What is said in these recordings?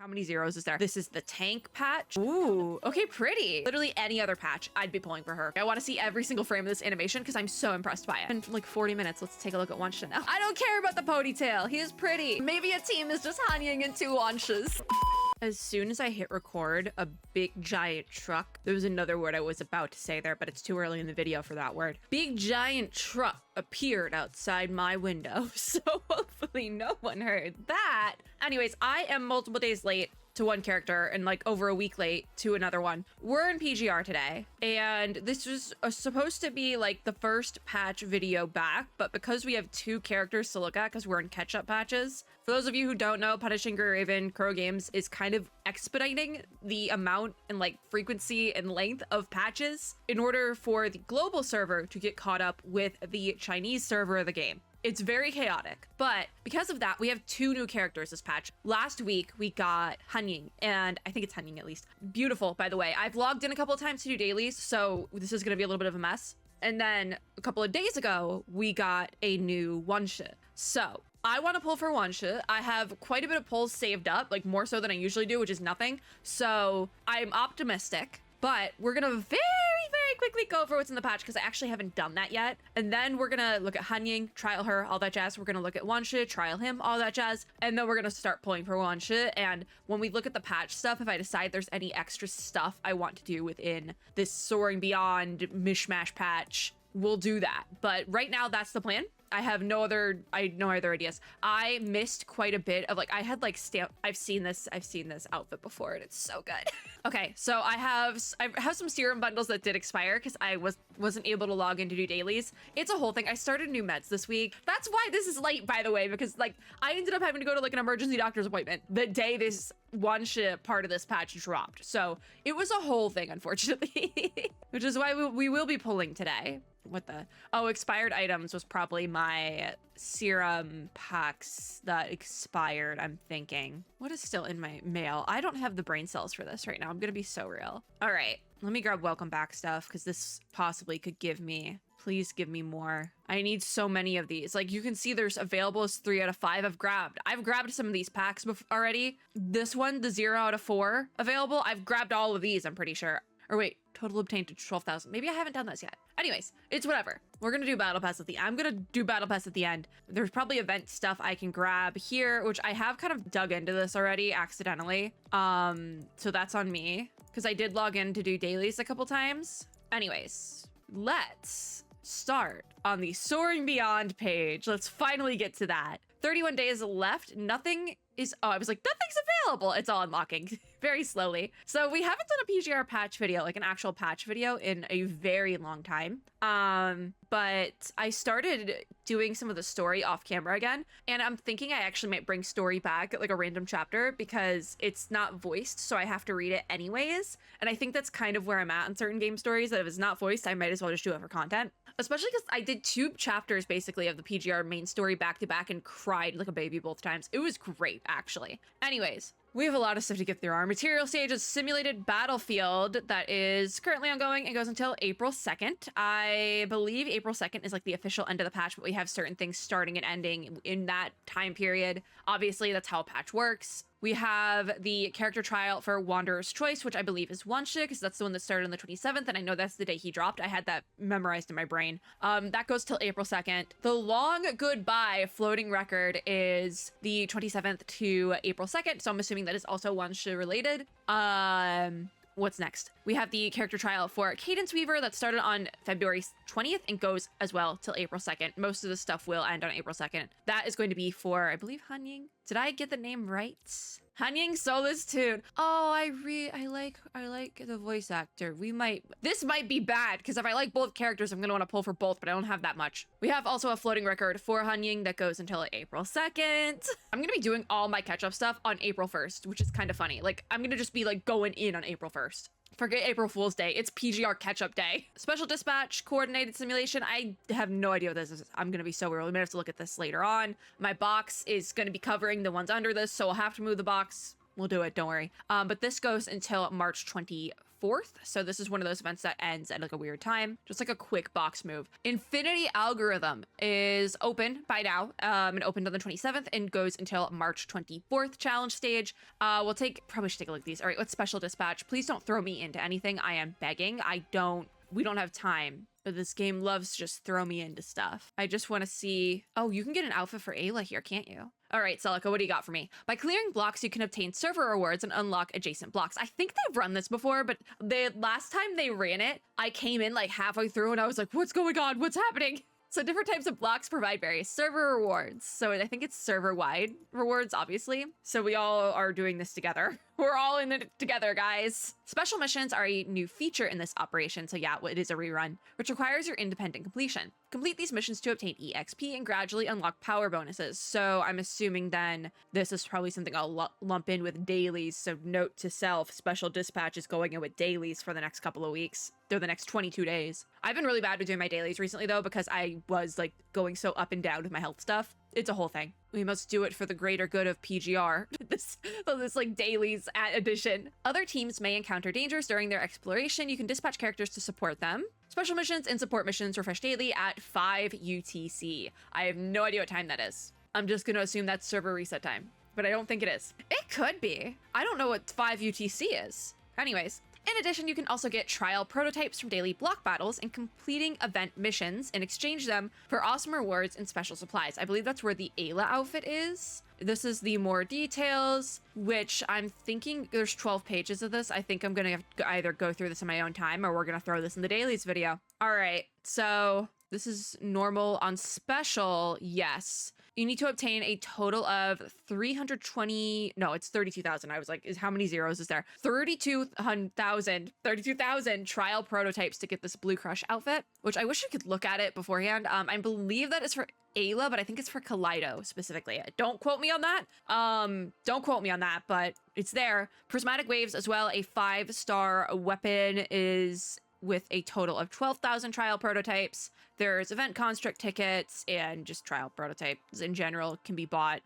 How many zeros is there? This is the tank patch. Ooh, okay, pretty. Literally any other patch, I'd be pulling for her. I want to see every single frame of this animation because I'm so impressed by it. And like 40 minutes, let's take a look at WANSHI now. I don't care about the ponytail. He is pretty. Maybe a team is just HANYING in 2 WANSHIs. As soon as I hit record, a big giant truck. There was another word I was about to say there, but it's too early in the video for that word. Big giant truck appeared outside my window. So hopefully no one heard that. Anyways, I am multiple days late to one character and like over a week late to another one. We're in PGR today, and this was supposed to be like the first patch video back, but because we have 2 characters to look at because we're in catch-up patches. For those of you who don't know, Punishing Grey Raven Crow Games is kind of expediting the amount and like frequency and length of patches in order for the global server to get caught up with the Chinese server of the game. It's very chaotic, but because of that, we have 2 new characters this patch. Last week, we got HANYING, and I think it's HANYING at least. Beautiful, by the way. I've logged in a couple of times to do dailies, so this is gonna be a little bit of a mess. And then a couple of days ago, we got a new WANSHI. So I want to pull for WANSHI. I have quite a bit of pulls saved up, like more so than I usually do, which is nothing. So I'm optimistic. But we're gonna very quickly go over what's in the patch because I actually haven't done that yet. And then we're gonna look at HANYING, trial her, all that jazz. We're gonna look at WANSHI, trial him, all that jazz. And then we're gonna start pulling for WANSHI. And when we look at the patch stuff, if I decide there's any extra stuff I want to do within this Soaring Beyond mishmash patch, we'll do that. But right now, that's the plan. I have no other ideas. I missed quite a bit of like, I had like I've seen this outfit before and it's so good. Okay, so I have some serum bundles that did expire because I wasn't able to log in to do dailies. It's a whole thing. I started new meds this week. That's why this is late, by the way, because like I ended up having to go to like an emergency doctor's appointment the day this WANSHI part of this patch dropped. So it was a whole thing, unfortunately, which is why we will be pulling today. What the? Oh, expired items was probably my serum packs that expired, I'm thinking. What is still in my mail? I don't have the brain cells for this right now. I'm gonna be so real. All right, let me grab welcome back stuff because this possibly could give me, please give me more. I need so many of these. Like you can see there's available as 3 out of 5 I've grabbed some of these packs already. This one, the 0 out of 4 available. I've grabbed all of these, I'm pretty sure. Or wait, total obtained to 12,000. Maybe I haven't done this yet. Anyways, it's whatever. We're gonna do battle pass at the end. I'm gonna do battle pass at the end. There's probably event stuff I can grab here, which I have kind of dug into this already accidentally. So that's on me because I did log in to do dailies a couple times. Anyways, let's start on the Soaring Beyond page. Let's finally get to that. 31 days left. Nothing is, oh, I was like, nothing's available. It's all unlocking very slowly. So we haven't done a PGR patch video, like an actual patch video in a very long time. But I started doing some of the story off camera again. And I'm thinking I actually might bring story back, like a random chapter, because it's not voiced. So I have to read it anyways. And I think that's kind of where I'm at in certain game stories, that if it's not voiced, I might as well just do it for content. Especially because I did 2 chapters basically of the PGR main story back to back and cried like a baby both times. It was great, actually. Anyways, we have a lot of stuff to get through. Our material stage is simulated battlefield that is currently ongoing and goes until April 2nd. I believe April 2nd is like the official end of the patch, but we have certain things starting and ending in that time period. Obviously, that's how a patch works. We have the character trial for Wanderer's Choice, which I believe is WANSHI, because that's the one that started on the 27th, and I know that's the day he dropped. I had that memorized in my brain. That goes till April 2nd. The long goodbye floating record is the 27th to April 2nd, so I'm assuming that is also WANSHI related. What's next? We have the character trial for Cadence Weaver that started on February 20th and goes as well till April 2nd. Most of the stuff will end on April 2nd. That is going to be for, I believe, HANYING. Did I get the name right? HANYING Solace Tune. Oh, I like the voice actor. This might be bad because if I like both characters, I'm gonna want to pull for both, but I don't have that much. We have also a floating record for HANYING that goes until April 2nd. I'm gonna be doing all my catch-up stuff on April 1st, which is kind of funny. Like, I'm gonna just be like going in on April 1st. Forget April Fool's Day. It's PGR catch-up day. Special Dispatch, Coordinated Simulation. I have no idea what this is. I'm going to be so real. We might have to look at this later on. My box is going to be covering the ones under this, so I'll have to move the box. We'll do it. Don't worry. But this goes until March 21st. 4th. So this is one of those events that ends at like a weird time, just like a quick box move. Infinity Algorithm is open by now. It opened on the 27th and goes until March 24th challenge stage. Probably should take a look at these. All right, let's special dispatch. Please don't throw me into anything. I am begging. We don't have time. But this game loves to just throw me into stuff. I just want to see... Oh, you can get an outfit for Ayla here, can't you? All right, Celica, what do you got for me? By clearing blocks, you can obtain server rewards and unlock adjacent blocks. I think they've run this before, but the last time they ran it, I came in like halfway through and I was like, what's going on? What's happening? So different types of blocks provide various server rewards. So I think it's server-wide rewards, obviously. So we all are doing this together. We're all in it together, guys. Special missions are a new feature in this operation. So yeah, it is a rerun, which requires your independent completion. Complete these missions to obtain EXP and gradually unlock power bonuses. So I'm assuming then this is probably something I'll lump in with dailies. So note to self, special dispatch is going in with dailies for the next couple of weeks. They're the next 22 days. I've been really bad with doing my dailies recently though, because I was like going so up and down with my health stuff. It's a whole thing. We must do it for the greater good of PGR. this like dailies edition. Other teams may encounter dangers during their exploration. You can dispatch characters to support them. Special missions and support missions refresh daily at 5 UTC. I have no idea what time that is. I'm just gonna assume that's server reset time, but I don't think it is. It could be. I don't know what 5 UTC is. Anyways. In addition, you can also get trial prototypes from daily block battles and completing event missions and exchange them for awesome rewards and special supplies. I believe that's where the Ayla outfit is. This is the more details, which I'm thinking there's 12 pages of this. I think I'm going to either go through this in my own time or we're going to throw this in the dailies video. All right, so this is normal on special. Yes. You need to obtain a total of 320, no, it's 32,000. I was like, how many zeros is there? 32,000 trial prototypes to get this Blue Crush outfit, which I wish I could look at it beforehand. I believe that is for Ayla, but I think it's for Kaleido specifically. Don't quote me on that. Don't quote me on that, but it's there. Prismatic Waves as well, a 5-star weapon is with a total of 12,000 trial prototypes. There's event construct tickets and just trial prototypes in general can be bought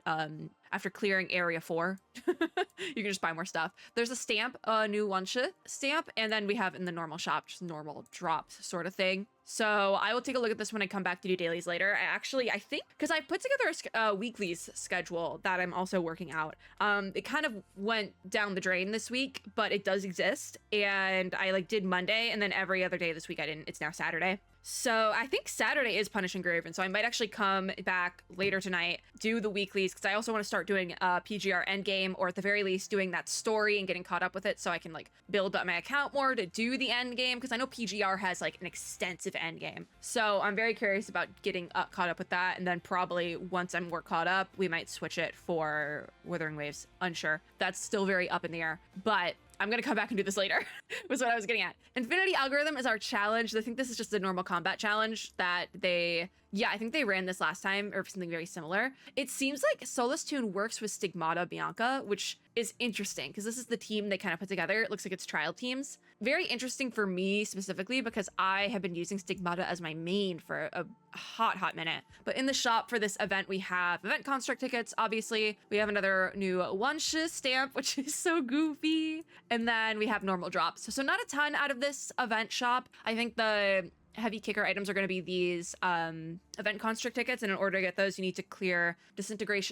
after clearing area 4. You can just buy more stuff. There's a stamp, a new WANSHI stamp, and then we have in the normal shop, just normal drops sort of thing. So I will take a look at this when I come back to do dailies later. I think, because I put together a weeklies schedule that I'm also working out. It kind of went down the drain this week, but it does exist. And I like did Monday and then every other day this week I didn't. It's now Saturday. So I think Saturday is Punish and Graven. So I might actually come back later tonight, do the weeklies, because I also want to start doing PGR endgame, or at the very least doing that story and getting caught up with it so I can like build up my account more to do the endgame, because I know PGR has like an extensive endgame. So I'm very curious about getting caught up with that. And then probably once I'm more caught up, we might switch it for Withering Waves. Unsure. That's still very up in the air. But I'm gonna come back and do this later, was what I was getting at. Infinity Algorithm is our challenge. I think this is just a normal combat challenge that I think they ran this last time or something very similar. It seems like Solus Tune works with Stigmata Bianca, which is interesting because this is the team they kind of put together. It looks like it's trial teams. Very interesting for me specifically because I have been using Stigmata as my main for a hot minute. But in the shop for this event, we have event construct tickets, obviously. We have another new WANSHI stamp, which is so goofy. And then we have normal drops. So not a ton out of this event shop. I think the heavy kicker items are going to be these event construct tickets, and in order to get those you need to clear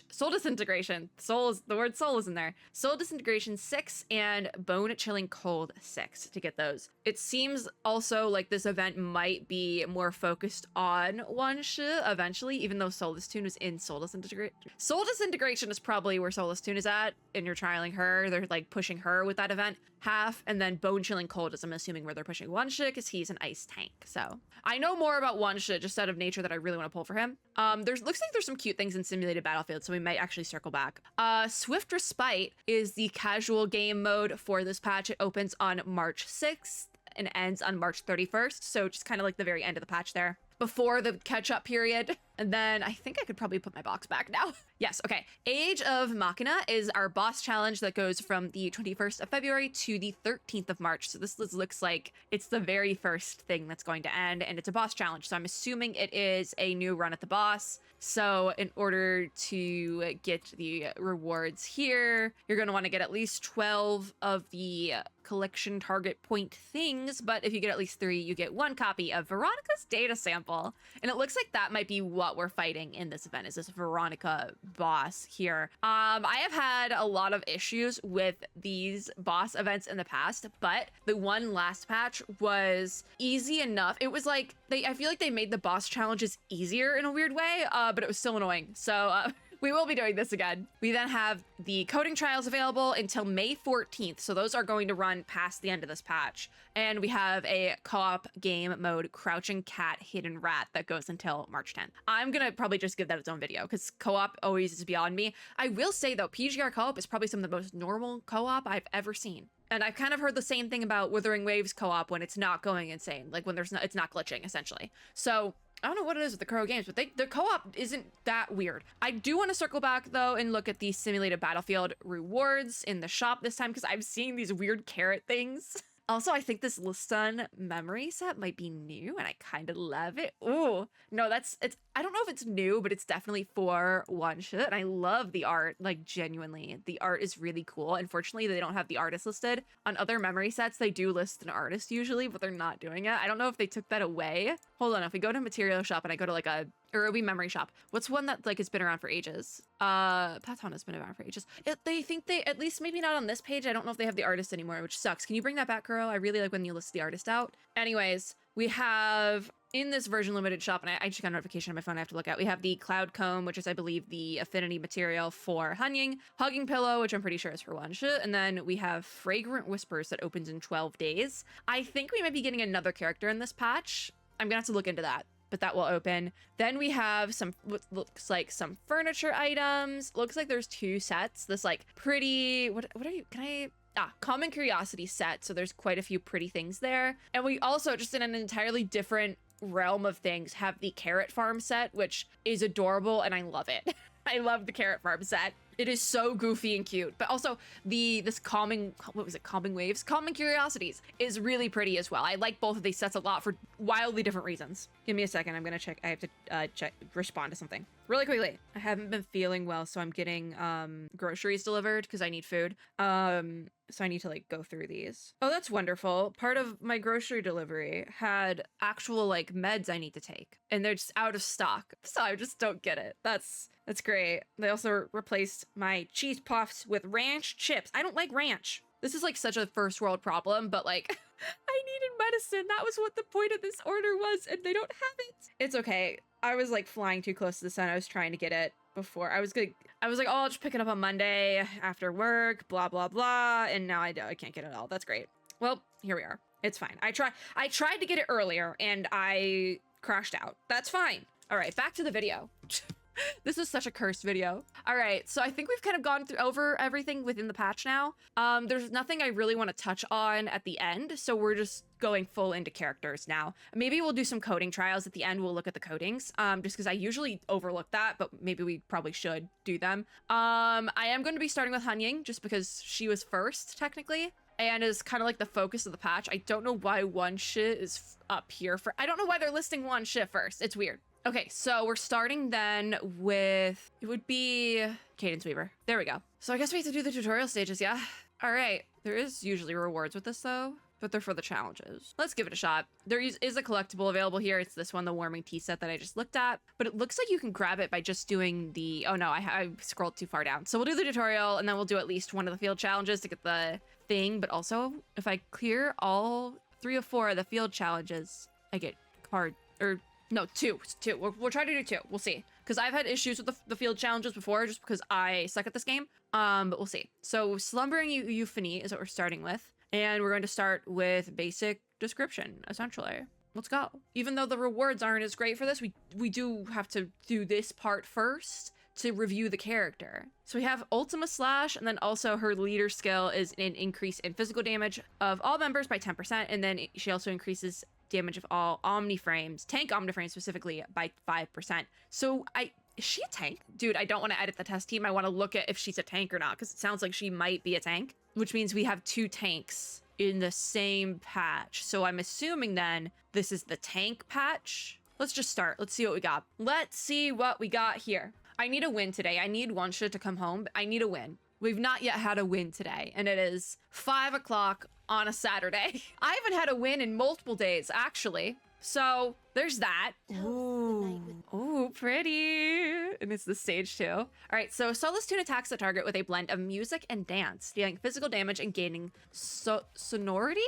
soul disintegration, the word soul is in there, soul disintegration 6 and bone chilling cold 6 to get those. It seems also like this event might be more focused on WANSHI eventually, even though Solus Tune is in soul disintegration. Soul disintegration is probably where Solus Tune is at, and you're trialing her. They're like pushing her with that event half, and then bone chilling cold is, I'm assuming, where they're pushing WANSHI because he's an ice tank. So I know more about WANSHI just out of nature that I really want to pull for him. Looks like there's some cute things in Simulated Battlefield, so we might actually circle back. Swift Respite is the casual game mode for this patch. It opens on March 6th and ends on March 31st, so just kind of like the very end of the patch there. before the catch-up period. And then I think I could probably put my box back now. Yes, okay. Age of Machina is our boss challenge that goes from the 21st of February to the 13th of March. So this looks like it's the very first thing that's going to end, and it's a boss challenge. So I'm assuming it is a new run at the boss. So in order to get the rewards here, you're going to want to get at least 12 of the collection target point things, but if you get at least 3, you get 1 copy of Veronica's data sample. And it looks like that might be what we're fighting in this event, is this Veronica boss here. I have had a lot of issues with these boss events in the past, but the one last patch was easy enough. It was like, I feel like they made the boss challenges easier in a weird way, but it was still annoying. So we will be doing this again. We then have the coding trials available until May 14th. So those are going to run past the end of this patch. And we have a co-op game mode, Crouching Cat, Hidden Rat, that goes until March 10th. I'm going to probably just give that its own video because co-op always is beyond me. I will say though, PGR co-op is probably some of the most normal co-op I've ever seen. And I've kind of heard the same thing about Wuthering Waves co-op when it's not going insane, like when it's not glitching essentially. So I don't know what it is with the Crow games, but the co-op isn't that weird. I do want to circle back though and look at the simulated battlefield rewards in the shop this time because I've seen these weird carrot things. Also, I think this Liston memory set might be new and I kind of love it. Ooh, no, I don't know if it's new, but it's definitely for WANSHI. And I love the art, like genuinely. The art is really cool. Unfortunately, they don't have the artist listed. On other memory sets, they do list an artist usually, but they're not doing it. I don't know if they took that away. Hold on, if we go to material shop and I go to like or it'll be memory shop. What's one that like has been around for ages? Patton has been around for ages. They think they, at least maybe not on this page. I don't know if they have the artist anymore, which sucks. Can you bring that back, girl? I really like when you list the artist out. Anyways, we have in this version limited shop, and I just got a notification on my phone I have to look at. We have the Cloud Comb, which is, I believe, the affinity material for HANYING. Hugging Pillow, which I'm pretty sure is for WANSHI. And then we have Fragrant Whispers that opens in 12 days. I think we might be getting another character in this patch. I'm gonna have to look into that, but that will open. Then we have some, what looks like some furniture items. Looks like there's 2 sets. This like pretty, what are you, Common Curiosity set. So there's quite a few pretty things there. And we also, just in an entirely different realm of things, have the Carrot Farm set, which is adorable and I love it. I love the Carrot Farm set. It is so goofy and cute, but also this Calming Waves? Calming Curiosities is really pretty as well. I like both of these sets a lot for wildly different reasons. Give me a second. I'm gonna check. I have to respond to something really quickly. I haven't been feeling well, so I'm getting groceries delivered because I need food. So I need to like go through these. Oh, that's wonderful. Part of my grocery delivery had actual like meds I need to take, and they're just out of stock. So I just don't get it. That's great. They also replaced my cheese puffs with ranch chips. I don't like ranch. This is like such a first world problem, but like I needed medicine. That was what the point of this order was, and they don't have it. It's okay. I was like flying too close to the sun. I was trying to get it before. I was like, oh, I'll just pick it up on Monday after work, blah, blah, blah. And now I can't get it all. That's great. Well, here we are. It's fine. I tried to get it earlier and I crashed out. That's fine. All right, back to the video. This is such a cursed video. All right, so I think we've kind of gone over everything within the patch now. There's nothing I really want to touch on at the end, so we're just going full into characters now. Maybe we'll do some coding trials at the end. We'll look at the codings, just because I usually overlook that, but maybe we probably should do them. I am going to be starting with HANYING, just because she was first, technically, and is kind of like the focus of the patch. I don't know why WANSHI is up here for. I don't know why they're listing WANSHI first. It's weird. Okay, so we're starting then with, it would be Cadence Weaver. There we go. So I guess we have to do the tutorial stages, yeah? All right, there is usually rewards with this though, but they're for the challenges. Let's give it a shot. There is a collectible available here. It's this one, the Warming Tea set that I just looked at, but it looks like you can grab it by just doing the, oh no, I scrolled too far down. So we'll do the tutorial and then we'll do at least one of the field challenges to get the thing, but also if I clear all 3 or 4 of the field challenges, I get card, or no, 2. We'll try to do 2. We'll see. Because I've had issues with the field challenges before just because I suck at this game. But we'll see. So Slumbering Euphony is what we're starting with. And we're going to start with basic description, essentially. Let's go. Even though the rewards aren't as great for this, we do have to do this part first to review the character. So we have Ultima Slash, and then also her leader skill is an increase in physical damage of all members by 10%, and then she also increases damage of all Omni frames, tank Omni frames specifically, by 5%. So is she a tank? Dude, I don't want to edit the test team. I want to look at if she's a tank or not, because it sounds like she might be a tank, which means we have 2 tanks in the same patch. So I'm assuming then this is the tank patch. Let's just start. Let's see what we got. Let's see what we got here. I need a win today. I need WANSHI to come home. I need a win. We've not yet had a win today, and it is 5 o'clock on a Saturday. I haven't had a win in multiple days, actually. So there's that. Ooh, pretty. And it's the stage too. All right, so Solus Tune attacks the target with a blend of music and dance, dealing physical damage and gaining sonority?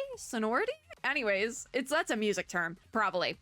Anyways, that's a music term, probably.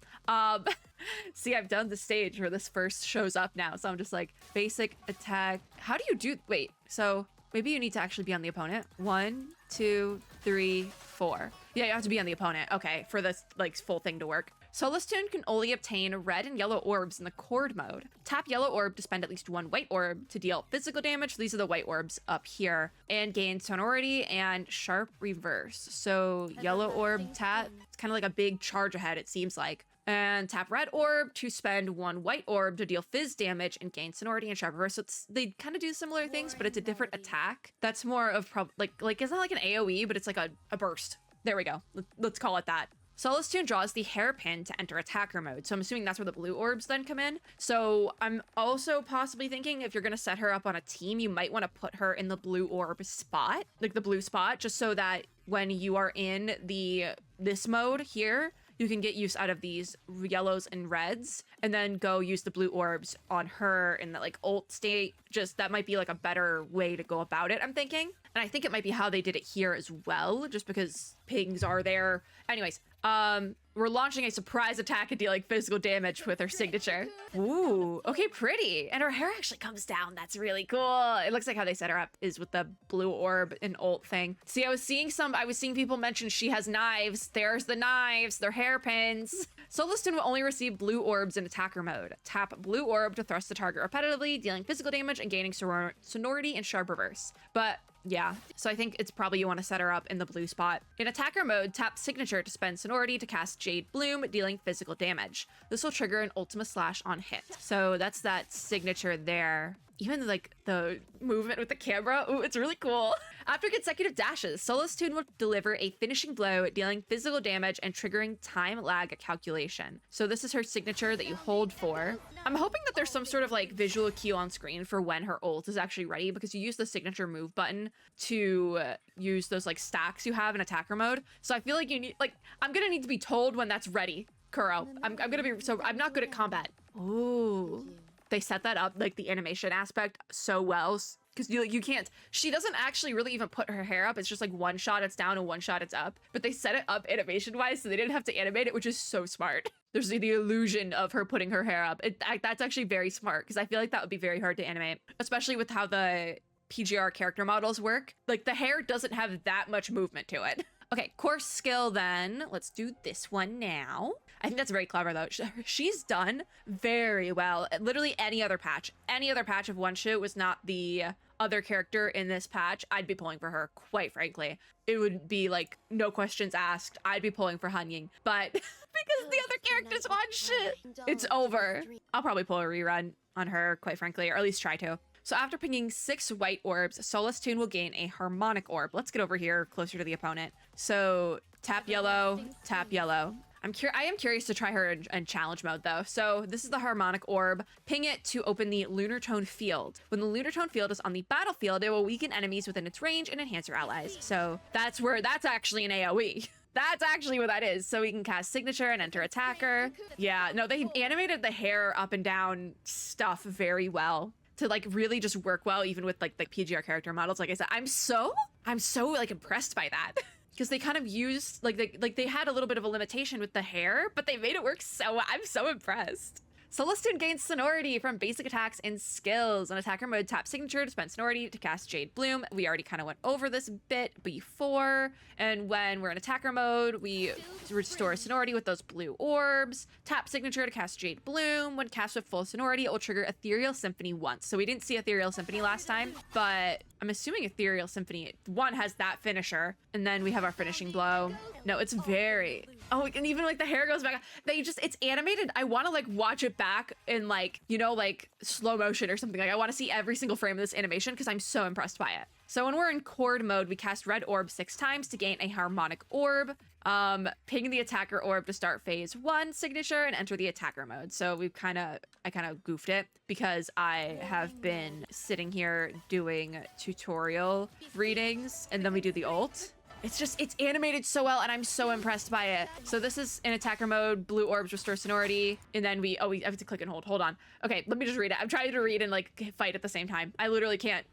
See, I've done the stage where this first shows up now, so I'm just like, basic attack. How do you do, wait, so maybe you need to actually be on the opponent. 1, 2, 3, 4. Yeah, you have to be on the opponent. Okay, for this like full thing to work. Solus Tune can only obtain red and yellow orbs in the chord mode. Tap yellow orb to spend at least 1 white orb to deal physical damage. These are the white orbs up here. And gain sonority and sharp reverse. So yellow orb tap, it's kind of like a big charge ahead, it seems like. And tap red orb to spend 1 white orb to deal fizz damage and gain sonority and sharp reverse. So they kind of do similar things, but it's a different attack. That's more of like it's not like an AoE, but it's like a burst. There we go. Let's call it that. Solus Tune draws the hairpin to enter attacker mode. So I'm assuming that's where the blue orbs then come in. So I'm also possibly thinking if you're going to set her up on a team, you might want to put her in the blue orb spot, like the blue spot, just so that when you are in this mode here, you can get use out of these yellows and reds and then go use the blue orbs on her in the like ult state. Just that might be like a better way to go about it, I'm thinking. And I think it might be how they did it here as well, just because pings are there. Anyways, we're launching a surprise attack and dealing physical damage with her signature. Ooh, okay, pretty. And her hair actually comes down. That's really cool. It looks like how they set her up is with the blue orb and ult thing. See, I was seeing people mention she has knives. There's the knives, they're hairpins. Solus Tune will only receive blue orbs in attacker mode. Tap blue orb to thrust the target repetitively, dealing physical damage and gaining sonority and sharp reverse. But yeah, so I think it's probably you want to set her up in the blue spot. In attacker mode, tap signature to spend sonority to cast Jade Bloom, dealing physical damage. This will trigger an Ultima Slash on hit. So that's that signature there. Even like the movement with the camera, ooh, it's really cool. After consecutive dashes, Solus Tune will deliver a finishing blow, dealing physical damage and triggering time lag calculation. So this is her signature that you hold for. I'm hoping that there's some sort of like visual cue on screen for when her ult is actually ready, because you use the signature move button to use those like stacks you have in attacker mode. So I feel like you need, like, I'm gonna need to be told when that's ready, Kuro. I'm not good at combat. Ooh. They set that up, like the animation aspect, so well, because you can't, she doesn't actually really even put her hair up. It's just like one shot it's down and one shot it's up, but they set it up animation wise so they didn't have to animate it, which is so smart. There's the illusion of her putting her hair up. That's actually very smart, because I feel like that would be very hard to animate, especially with how the PGR character models work. Like the hair doesn't have that much movement to it. Okay, course skill then. Let's do this one now. I think that's very clever though. She's done very well. Literally any other patch of WANSHI was not the other character in this patch, I'd be pulling for her, quite frankly. It would be like, no questions asked, I'd be pulling for HANYING. But because the other character's WANSHI, it's over. I'll probably pull a rerun on her, quite frankly, or at least try to. So after pinging 6 white orbs, Solus Tune will gain a harmonic orb. Let's get over here closer to the opponent. So tap yellow, tap yellow. I am curious to try her in challenge mode though. So this is the harmonic orb. Ping it to open the lunar tone field. When the lunar tone field is on the battlefield, it will weaken enemies within its range and enhance your allies. So that's actually an AoE. That's actually what that is. So we can cast signature and enter attacker. Yeah, no, they animated the hair up and down stuff very well to like really just work well, even with like the PGR character models. Like I said, I'm so like impressed by that. Because they kind of used, they had a little bit of a limitation with the hair, but they made it work so, I'm so impressed. Celestian gains sonority from basic attacks and skills. On attacker mode, tap signature to spend sonority to cast Jade Bloom. We already kind of went over this bit before. And when we're in attacker mode, we restore sonority with those blue orbs. Tap signature to cast Jade Bloom. When cast with full sonority, it will trigger Ethereal Symphony once. So we didn't see Ethereal Symphony last time, but I'm assuming Ethereal Symphony 1 has that finisher. And then we have our finishing blow. No, it's very... Oh, and even like the hair goes back. It's animated. I want to like watch it back in like, you know, like slow motion or something. Like I want to see every single frame of this animation because I'm so impressed by it. So when we're in chord mode, we cast red orb 6 times to gain a harmonic orb. Ping the attacker orb to start phase 1 signature and enter the attacker mode. So I kind of goofed it because I have been sitting here doing tutorial readings and then we do the ult. It's animated so well and I'm so impressed by it. So this is in attacker mode, blue orbs restore sonority, and then we have to click and hold on. Okay, let me just read it. I'm trying to read and like fight at the same time. I literally can't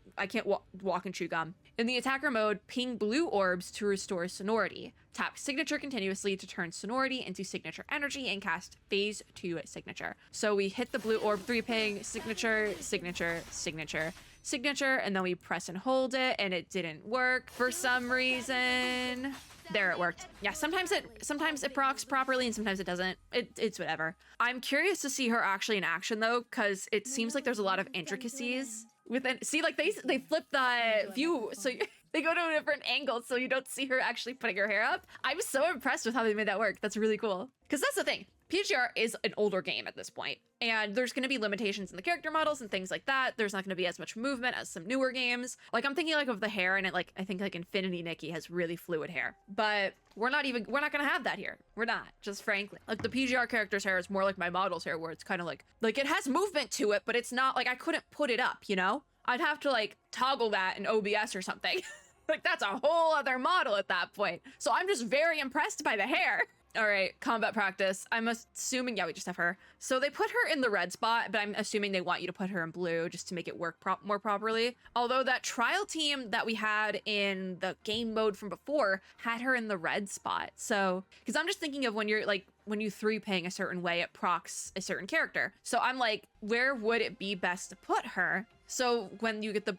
walk and chew gum. In the attacker mode, ping blue orbs to restore sonority. Tap signature continuously to turn sonority into signature energy and cast phase 2 signature. So we hit the blue orb 3 ping, signature, signature, signature, signature, and then we press and hold it and it didn't work for some reason. There, it worked. Yeah, sometimes it procs properly and sometimes it doesn't. It's whatever. I'm curious to see her actually in action though, because it seems like there's a lot of intricacies within. See, like they flip the view so they go to a different angle so you don't see her actually putting her hair up. I'm so impressed with how they made that work. That's really cool. Because that's the thing. PGR is an older game at this point, and there's going to be limitations in the character models and things like that. There's not going to be as much movement as some newer games. Like I'm thinking like of the hair, and I think like Infinity Nikki has really fluid hair, but we're not going to have that here. We're not, just frankly. Like the PGR character's hair is more like my model's hair, where it's kind of like it has movement to it, but it's not like I couldn't put it up, you know? I'd have to like toggle that in OBS or something. Like that's a whole other model at that point. So I'm just very impressed by the hair. All right, combat practice. I'm assuming, yeah, we just have her. So they put her in the red spot, but I'm assuming they want you to put her in blue just to make it work more properly. Although that trial team that we had in the game mode from before had her in the red spot. So, because I'm just thinking of when you're like, when you 3-ping a certain way, it procs a certain character. So I'm like, where would it be best to put her? So when you get the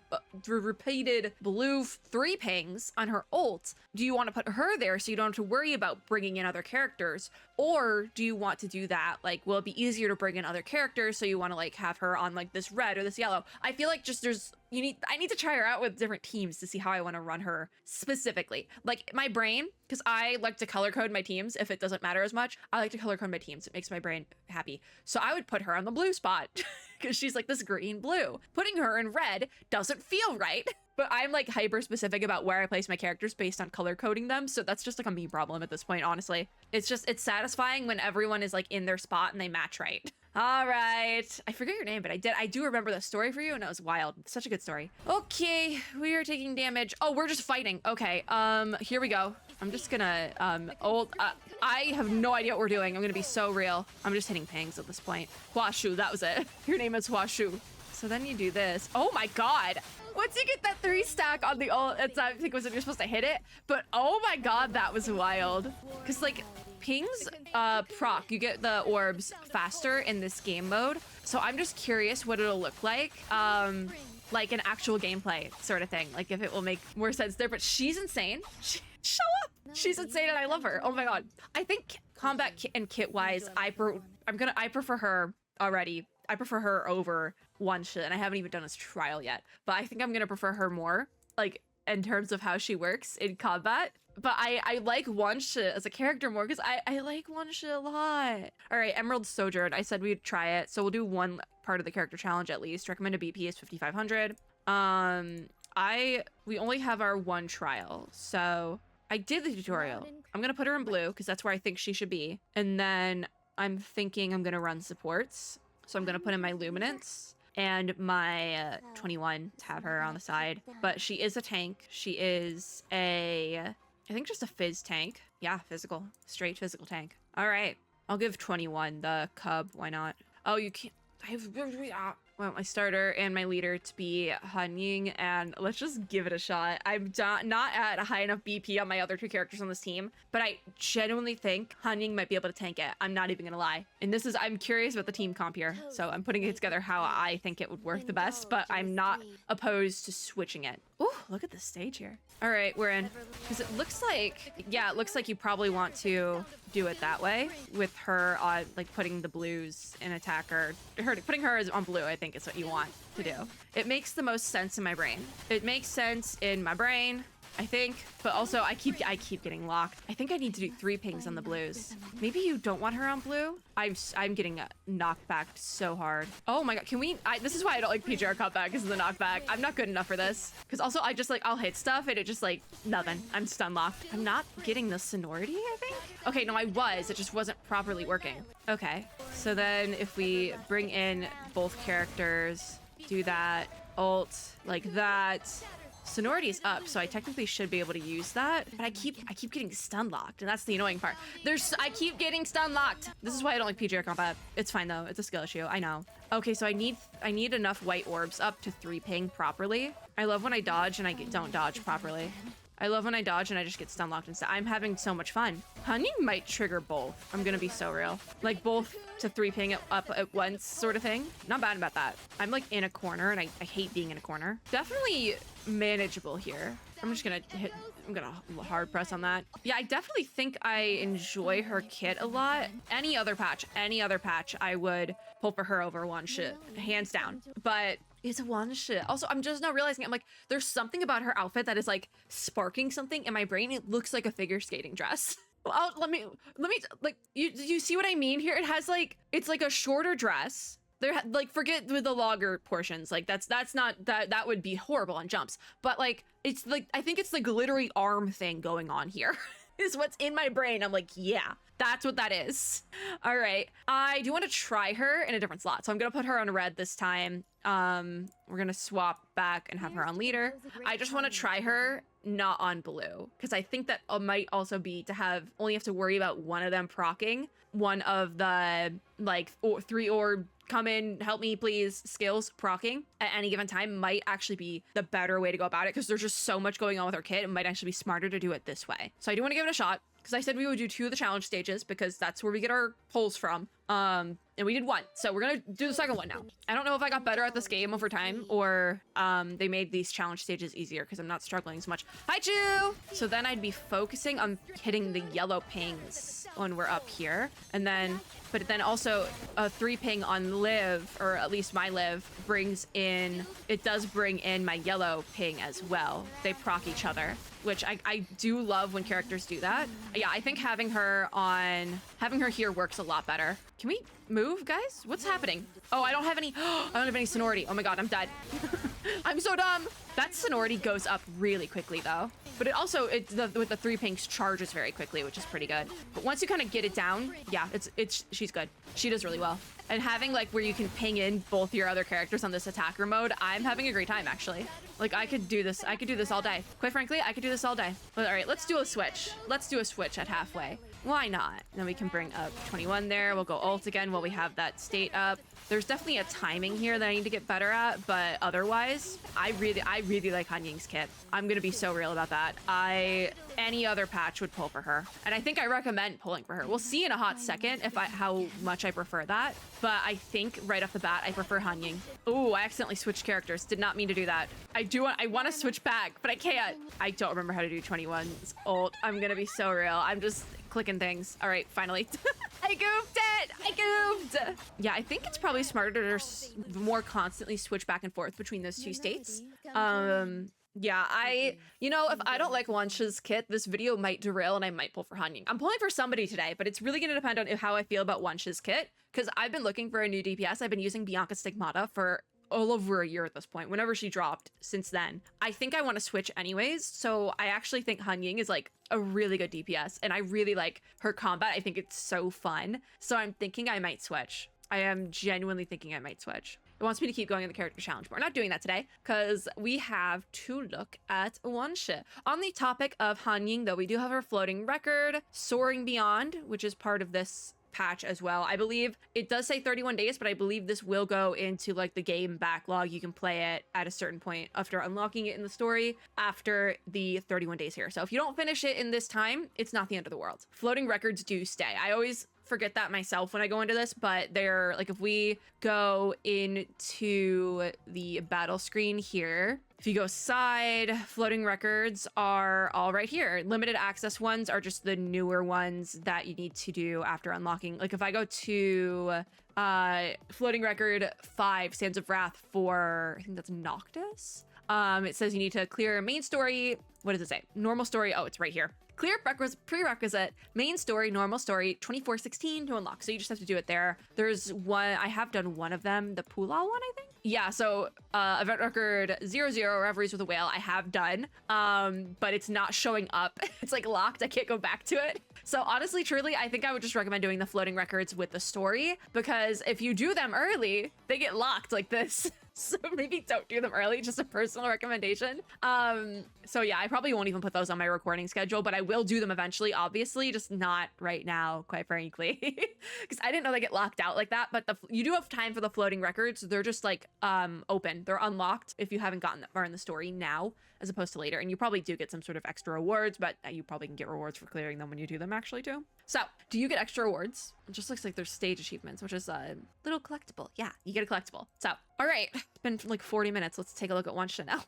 repeated blue 3-pings on her ult, do you want to put her there so you don't have to worry about bringing in other characters? Or do you want to do that? Like, will it be easier to bring in other characters? So you want to like have her on like this red or this yellow? I feel like just I need to try her out with different teams to see how I want to run her specifically. Like my brain, because I like to color code my teams if it doesn't matter as much. I like to color code my teams. It makes my brain happy. So I would put her on the blue spot because she's like this green blue. Putting her in red doesn't feel right. But I'm like hyper specific about where I place my characters based on color coding them. So that's just like a me problem at this point, honestly. It's satisfying when everyone is like in their spot and they match right. All right. I forget your name, but I do remember the story for you and it was wild. Such a good story. Okay, we are taking damage. Oh, we're just fighting. Okay, here we go. I'm just gonna, I have no idea what we're doing. I'm gonna be so real. I'm just hitting pings at this point. Huashu, that was it. Your name is Huashu. So then you do this. Oh my God. Once you get that 3 stack on the ult, I think it was when you're supposed to hit it, but oh my God, that was wild. Cause like pings, proc, you get the orbs faster in this game mode. So I'm just curious what it'll look like an actual gameplay sort of thing. Like if it will make more sense there, but she's insane. Show up. She's insane and I love her. Oh my God. I think combat and kit wise, I prefer her already. I prefer her over WANSHI, and I haven't even done this trial yet, but I think I'm gonna prefer her more, like in terms of how she works in combat. But I like WANSHI as a character more because I like WANSHI a lot. All right, Emerald Sojourn. I said we'd try it, so we'll do one part of the character challenge at least. Recommended BP is 5,500. We only have our one trial, so I did the tutorial. I'm gonna put her in blue because that's where I think she should be, and then I'm thinking I'm gonna run supports. So I'm gonna put in my Luminance and my 21 to have her on the side. But she is a tank. She is I think just a fizz tank. Yeah, physical. Straight physical tank. All right. I'll give 21 the cub. Why not? Oh, you can't. want my starter and my leader to be HANYING, and let's just give it a shot. I'm not at a high enough BP on my other two characters on this team, but I genuinely think HANYING might be able to tank it. I'm not even gonna lie. And this is, I'm curious about the team comp here, so I'm putting it together how I think it would work the best, but I'm not opposed to switching it. Ooh, look at the stage here. All right, we're in. Because it looks like, yeah, it looks like you probably want to do it that way with her on, like, putting the blues in attacker. Putting her on blue, I think is what you want to do. It makes the most sense in my brain. It makes sense in my brain, I think, but also I keep getting locked. I think I need to do 3 pings on the blues. Maybe you don't want her on blue? I'm getting knocked back so hard. Oh my god, can we? This is why I don't like PGR cutback, is the knockback. I'm not good enough for this. Because also I just like, I'll hit stuff and it just like, nothing. I'm stun locked. I'm not getting the sonority, I think? Okay, no, I was. It just wasn't properly working. Okay, so then if we bring in both characters, do that, ult, like that. Sonority is up, so I technically should be able to use that, but I keep getting stun locked, and that's the annoying part. I keep getting stun locked. This is why I don't like PGR combat. It's fine though. It's a skill issue. I know. Okay, so I need enough white orbs up to 3 ping properly. I love when I dodge and I don't dodge properly. I love when I dodge and I just get stun locked instead. I'm having so much fun. HANYING might trigger both. I'm gonna be so real. Like both to 3 ping up at once sort of thing. Not bad about that. I'm like in a corner and I hate being in a corner. Definitely manageable here. I'm gonna hard press on that. Yeah, I definitely think I enjoy her kit a lot. Any other patch, I would pull for her over WANSHI, hands down. But it's a WANSHI. Also, I'm just now realizing, I'm like, there's something about her outfit that is like sparking something in my brain. It looks like a figure skating dress. Well, let me like, you see what I mean here? It has like, it's like a shorter dress. Like, forget with the longer portions, like that would be horrible on jumps, but like it's like, I think it's the glittery arm thing going on here is what's in my brain. I'm like, yeah, that's what that is. All right, I do want to try her in a different slot, so I'm gonna put her on red this time. We're gonna swap back and have her on leader. I just want to try her not on blue, because I think that might also be to only have to worry about one of them proccing one of the like 3 orb come in, help me please skills proccing at any given time might actually be the better way to go about it, because there's just so much going on with our kit. It might actually be smarter to do it this way. So I do want to give it a shot, because I said we would do 2 of the challenge stages because that's where we get our pulls from. And we did 1, so we're gonna do the second one now. I don't know if I got better at this game over time, or they made these challenge stages easier because I'm not struggling as much. Hi, Chu! So then I'd be focusing on hitting the yellow pings when we're up here, and then, but then also a 3 ping on live, or at least my live, does bring in my yellow ping as well. They proc each other, which I do love when characters do that. Yeah, I think having her here works a lot better. Can we move, guys? What's happening? Oh, I don't have any sonority. Oh my god, I'm dead. I'm so dumb. That sonority goes up really quickly though. But it also, with the 3 pings charges very quickly, which is pretty good. But once you kind of get it down, yeah, she's good. She does really well. And having like where you can ping in both your other characters on this attacker mode, I'm having a great time actually. Like I could do this all day. Quite frankly, I could do this all day. But all right, let's do a switch. Let's do a switch at halfway. Why not? Then we can bring up 21 there. We'll go ult again while we have that state up. There's definitely a timing here that I need to get better at, but otherwise, I really like HANYING's kit. I'm gonna be so real about that. Any other patch would pull for her, and I think I recommend pulling for her. We'll see in a hot second how much I prefer that, but I think right off the bat I prefer HANYING. Ooh, I accidentally switched characters. Did not mean to do that. I want to switch back, but I can't. I don't remember how to do 21's ult. I'm gonna be so real. I'm just clicking things. All right, finally. I goofed it! I goofed! Yeah, I think it's probably smarter to more constantly switch back and forth between those 2 states. Yeah, you know, if I don't like WANSHI's kit, this video might derail and I might pull for HANYING. I'm pulling for somebody today, but it's really going to depend on how I feel about WANSHI's kit, because I've been looking for a new DPS. I've been using Bianca Stigmata for all over a year at this point, whenever she dropped since then. I think I want to switch anyways, so I actually think HANYING is like a really good DPS, and I really like her combat. I think it's so fun, so I'm thinking I might switch. I am genuinely thinking I might switch. It wants me to keep going in the character challenge, but we're not doing that today because we have to look at WANSHI. On the topic of HANYING, though, we do have our floating record, Soaring Beyond, which is part of this patch as well. I believe it does say 31 days, but I believe this will go into like the game backlog. You can play it at a certain point after unlocking it in the story after the 31 days here. So if you don't finish it in this time, it's not the end of the world. Floating records do stay. I always forget that myself when I go into this, but they're like, if we go into the battle screen here, if you go side, floating records are all right here. Limited access ones are just the newer ones that you need to do after unlocking. Like if I go to floating record 5, Sands of Wrath for, I think that's Noctis. It says you need to clear main story. What does it say? Normal story. Oh, it's right here. Clear prerequisite, main story, normal story, 2416 to unlock. So you just have to do it there. There's one, I have done one of them, the Pula one, I think. Yeah, so event record 00, Reveries with a Whale, I have done, but it's not showing up. It's like locked, I can't go back to it. So honestly, truly, I think I would just recommend doing the floating records with the story, because if you do them early, they get locked like this. So maybe don't do them early, just a personal recommendation. So yeah, I probably won't even put those on my recording schedule, but I will do them eventually, obviously, just not right now, quite frankly. Because I didn't know they get locked out like that, but you do have time for the floating records. They're just like open. They're unlocked if you haven't gotten that far in the story now, as opposed to later. And you probably do get some sort of extra rewards, but you probably can get rewards for clearing them when you do them actually too. So do you get extra rewards? It just looks like there's stage achievements, which is a little collectible. Yeah, you get a collectible. So, all right, it's been like 40 minutes. Let's take a look at WANSHI now.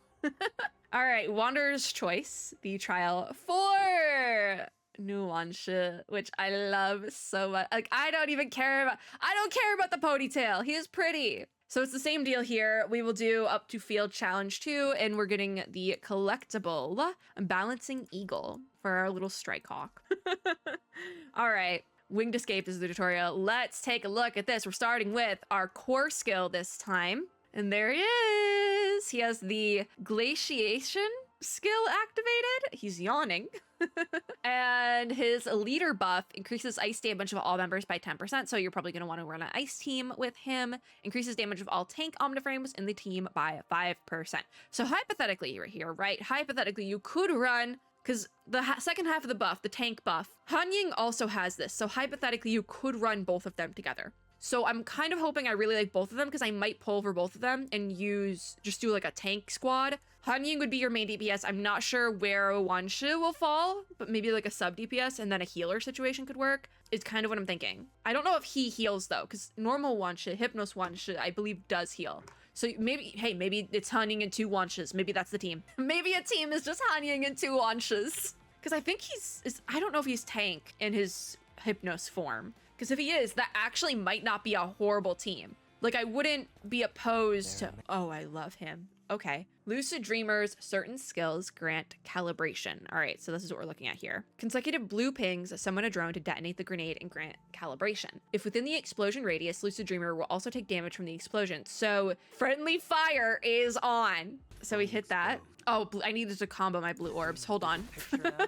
All right, Wanderer's Choice, the trial for new WANSHI, which I love so much. Like, I don't care about the ponytail. He is pretty. So it's the same deal here. We will do up to field challenge 2, and we're getting the collectible Balancing Eagle for our little strike hawk. All right, Winged Escape is the tutorial. Let's take a look at this. We're starting with our core skill this time. And there he is. He has the glaciation skill activated. He's yawning. And his leader buff increases ice damage of all members by 10%. So you're probably going to want to run an ice team with him. Increases damage of all tank omniframes in the team by 5%. So hypothetically, right here, right? Hypothetically, you could run, because the second half of the buff, the tank buff, HANYING also has this. So hypothetically, you could run both of them together. So I'm kind of hoping I really like both of them, because I might pull for both of them and just do like a tank squad. HANYING would be your main DPS. I'm not sure where WANSHI will fall, but maybe like a sub DPS and then a healer situation could work. Is kind of what I'm thinking. I don't know if he heals though, because normal WANSHI, Hypnos WANSHI, I believe does heal. So maybe, hey, maybe it's HANYING and 2 WANSHIs. Maybe that's the team. Maybe a team is just HANYING and 2 WANSHIs. Because I think I don't know if he's tank in his Hypnos form. Because if he is, that actually might not be a horrible team. Like, I wouldn't be opposed to... Oh, I love him. Okay. Lucid Dreamer's certain skills grant calibration. All right, so this is what we're looking at here. Consecutive blue pings summon a drone to detonate the grenade and grant calibration. If within the explosion radius, Lucid Dreamer will also take damage from the explosion. So friendly fire is on. So we hit that. Oh, I needed to combo my blue orbs. Hold on.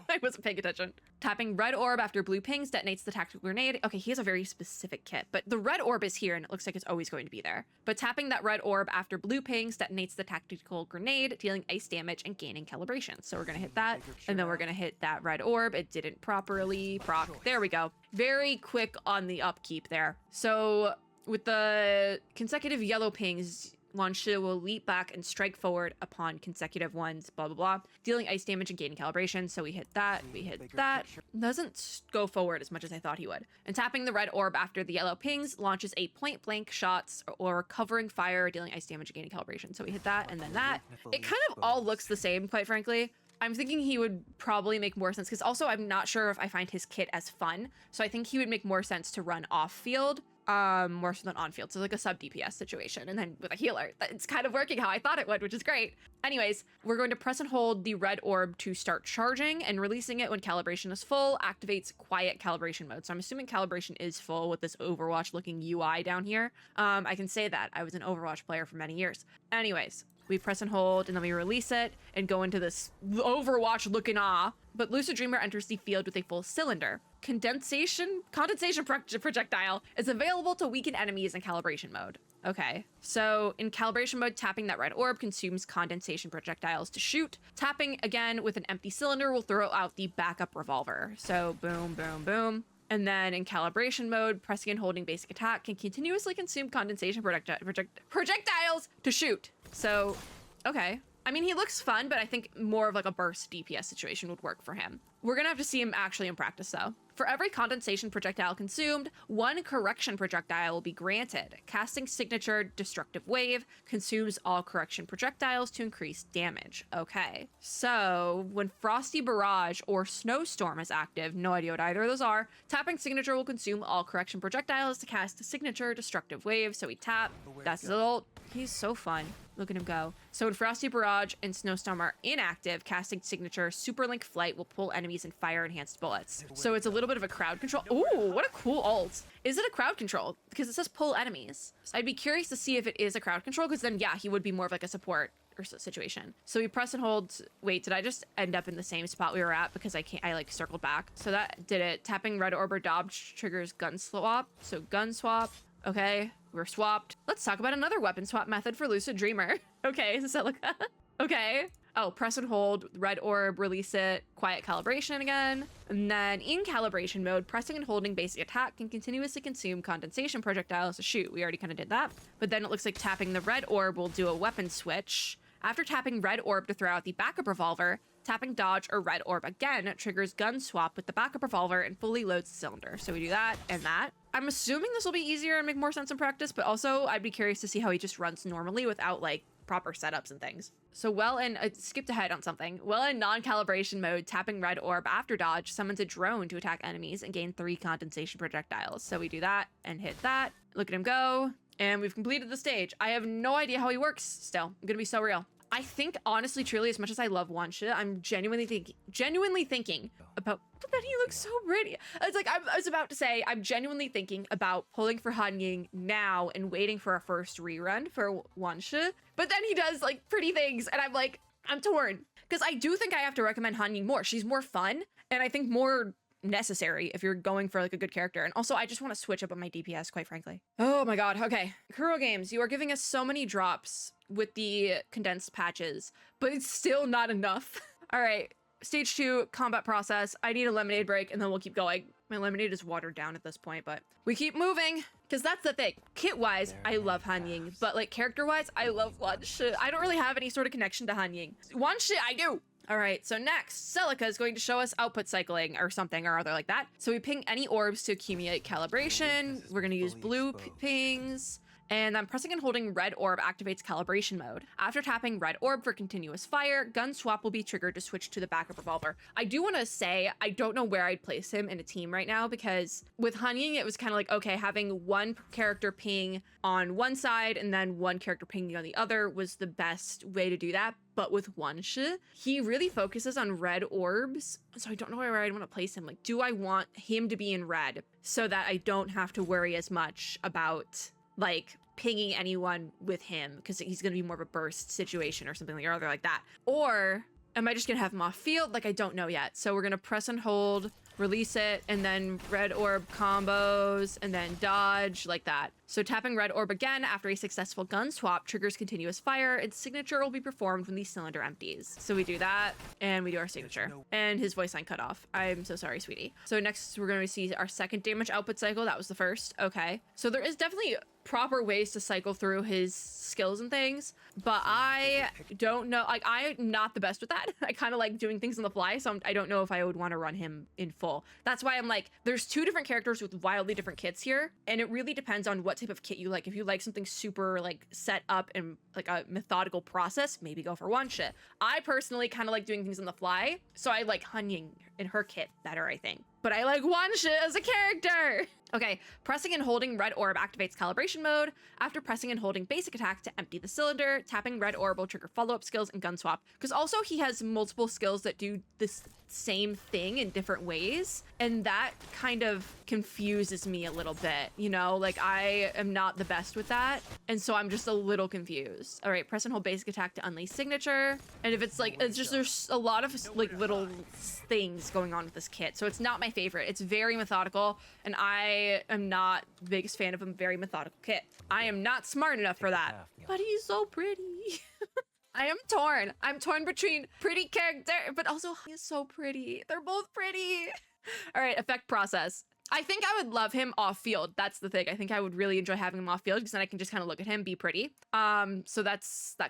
I wasn't paying attention. Tapping red orb after blue pings detonates the tactical grenade. Okay, he has a very specific kit, but the red orb is here and it looks like it's always going to be there. But tapping that red orb after blue pings detonates the tactical grenade, dealing ice damage and gaining calibration. So we're gonna hit that, and then we're gonna hit that red orb. It didn't properly proc. There we go. Very quick on the upkeep there. So with the consecutive yellow pings, WANSHI will leap back and strike forward upon consecutive ones, blah, blah, blah, dealing ice damage and gaining calibration. So we hit that, we hit that. Doesn't go forward as much as I thought he would. And tapping the red orb after the yellow pings launches a point blank shots or covering fire, dealing ice damage and gaining calibration. So we hit that and then that. It kind of all looks the same, quite frankly. I'm thinking he would probably make more sense, because also I'm not sure if I find his kit as fun. So I think he would make more sense to run off field. More so than on field. So like a sub DPS situation, and then with a healer. It's kind of working how I thought it would, which is great. Anyways, we're going to press and hold the red orb to start charging, and releasing it when calibration is full activates quiet calibration mode. So I'm assuming calibration is full with this Overwatch looking UI down here. I can say that. I was an Overwatch player for many years. Anyways, we press and hold, and then we release it and go into this Overwatch looking awe. But Lucid Dreamer enters the field with a full cylinder. Condensation projectile is available to weaken enemies in calibration mode. Okay, so in calibration mode, tapping that red orb consumes condensation projectiles to shoot. Tapping again with an empty cylinder will throw out the backup revolver. So boom, boom, boom. And then in calibration mode, pressing and holding basic attack can continuously consume condensation projectiles to shoot. So, okay. I mean, he looks fun, but I think more of like a burst DPS situation would work for him. We're gonna have to see him actually in practice though. For every condensation projectile consumed, 1 correction projectile will be granted. Casting signature destructive wave consumes all correction projectiles to increase damage. Okay, so when Frosty Barrage or Snowstorm is active, no idea what either of those are, tapping signature will consume all correction projectiles to cast signature destructive wave. So we tap, that's his ult. He's so fun. Look at him go. So when Frosty Barrage and Snowstorm are inactive, casting signature Superlink Flight will pull enemies and fire enhanced bullets. So it's a little bit of a crowd control. Ooh, what a cool ult. Is it a crowd control? Because it says pull enemies. So I'd be curious to see if it is a crowd control, because then yeah, he would be more of like a support or situation. So we press and hold. Wait, did I just end up in the same spot we were at because I like circled back? So that did it. Tapping red orb or dodge triggers gun swap. So gun swap. Okay, we're swapped. Let's talk about another weapon swap method for Lucid Dreamer. Okay, Celica. Okay. Oh, press and hold, red orb, release it, quiet calibration again. And then in calibration mode, pressing and holding basic attack can continuously consume condensation projectiles to shoot. We already kind of did that. But then it looks like tapping the red orb will do a weapon switch. After tapping red orb to throw out the backup revolver, tapping dodge or red orb again triggers gun swap with the backup revolver and fully loads the cylinder. So we do that and that. I'm assuming this will be easier and make more sense in practice, but also I'd be curious to see how he just runs normally without like proper setups and things. So I skipped ahead on something. Well, in non-calibration mode, tapping red orb after dodge summons a drone to attack enemies and gain 3 condensation projectiles. So we do that and hit that. Look at him go. And we've completed the stage. I have no idea how he works still. I'm gonna be so real. I think honestly, truly, as much as I love WANSHI, I'm genuinely thinking about, but then he looks so pretty. It's like, I was about to say, I'm genuinely thinking about pulling for HANYING now and waiting for a first rerun for WANSHI. But then he does like pretty things and I'm like, I'm torn. Because I do think I have to recommend HANYING more. She's more fun and I think more necessary if you're going for like a good character. And also I just want to switch up on my DPS, quite frankly. Oh my god. Okay, Kuro Games, you are giving us so many drops with the condensed patches, but it's still not enough. All right, stage 2 combat process. I need a lemonade break and then we'll keep going. My lemonade is watered down at this point, but we keep moving because that's the thing. Kit wise, I love HANYING, but like character wise, I love WANSHI. I don't really have any sort of connection to HANYING. WANSHI, I do. All right, so next, Celica is going to show us output cycling or something or other like that. So we ping any orbs to accumulate calibration. We're gonna use blue pings. And then pressing and holding red orb activates calibration mode. After tapping red orb for continuous fire, gun swap will be triggered to switch to the backup revolver. I do want to say, I don't know where I'd place him in a team right now because with HANYING, it was kind of like, okay, having one character ping on one side and then one character pinging on the other was the best way to do that. But with WANSHI, he really focuses on red orbs. So I don't know where I'd want to place him. Like, do I want him to be in red so that I don't have to worry as much about like pinging anyone with him because he's going to be more of a burst situation or something like or other like that? Or am I just going to have him off field? Like, I don't know yet. So we're going to press and hold, release it, and then red orb combos, and then dodge like that. So tapping red orb again after a successful gun swap triggers continuous fire, and signature will be performed when the cylinder empties. So we do that, and we do our signature. And his voice line cut off. I'm so sorry, sweetie. So next we're going to see our second damage output cycle. That was the first. Okay. So there is definitely proper ways to cycle through his skills and things, but I don't know. Like, I'm not the best with that. I kind of like doing things on the fly, so I don't know if I would want to run him in full. That's why I'm like, there's 2 different characters with wildly different kits here, and it really depends on what type of kit you like. If you like something super like set up and like a methodical process, maybe go for WANSHI. I personally kind of like doing things on the fly, so I like HANYING in her kit better, I think. But I like WANSHI as a character. Okay, pressing and holding red orb activates calibration mode. After pressing and holding basic attack to empty the cylinder, tapping red orb will trigger follow-up skills and gun swap. Because also he has multiple skills that do this same thing in different ways. And that kind of confuses me a little bit, you know? Like, I am not the best with that. And so I'm just a little confused. All right, press and hold basic attack to unleash signature. And if it's like, it's just, there's a lot of like little things going on with this kit. So it's not my favorite. It's very methodical, and I am not the biggest fan of a very methodical kit. I am not smart enough for that. But he's so pretty. I am torn. I'm torn between pretty character, but also he's so pretty. They're both pretty. All right, effect process. I think I would love him off field. That's the thing. I think I would really enjoy having him off field because then I can just kind of look at him, be pretty. So that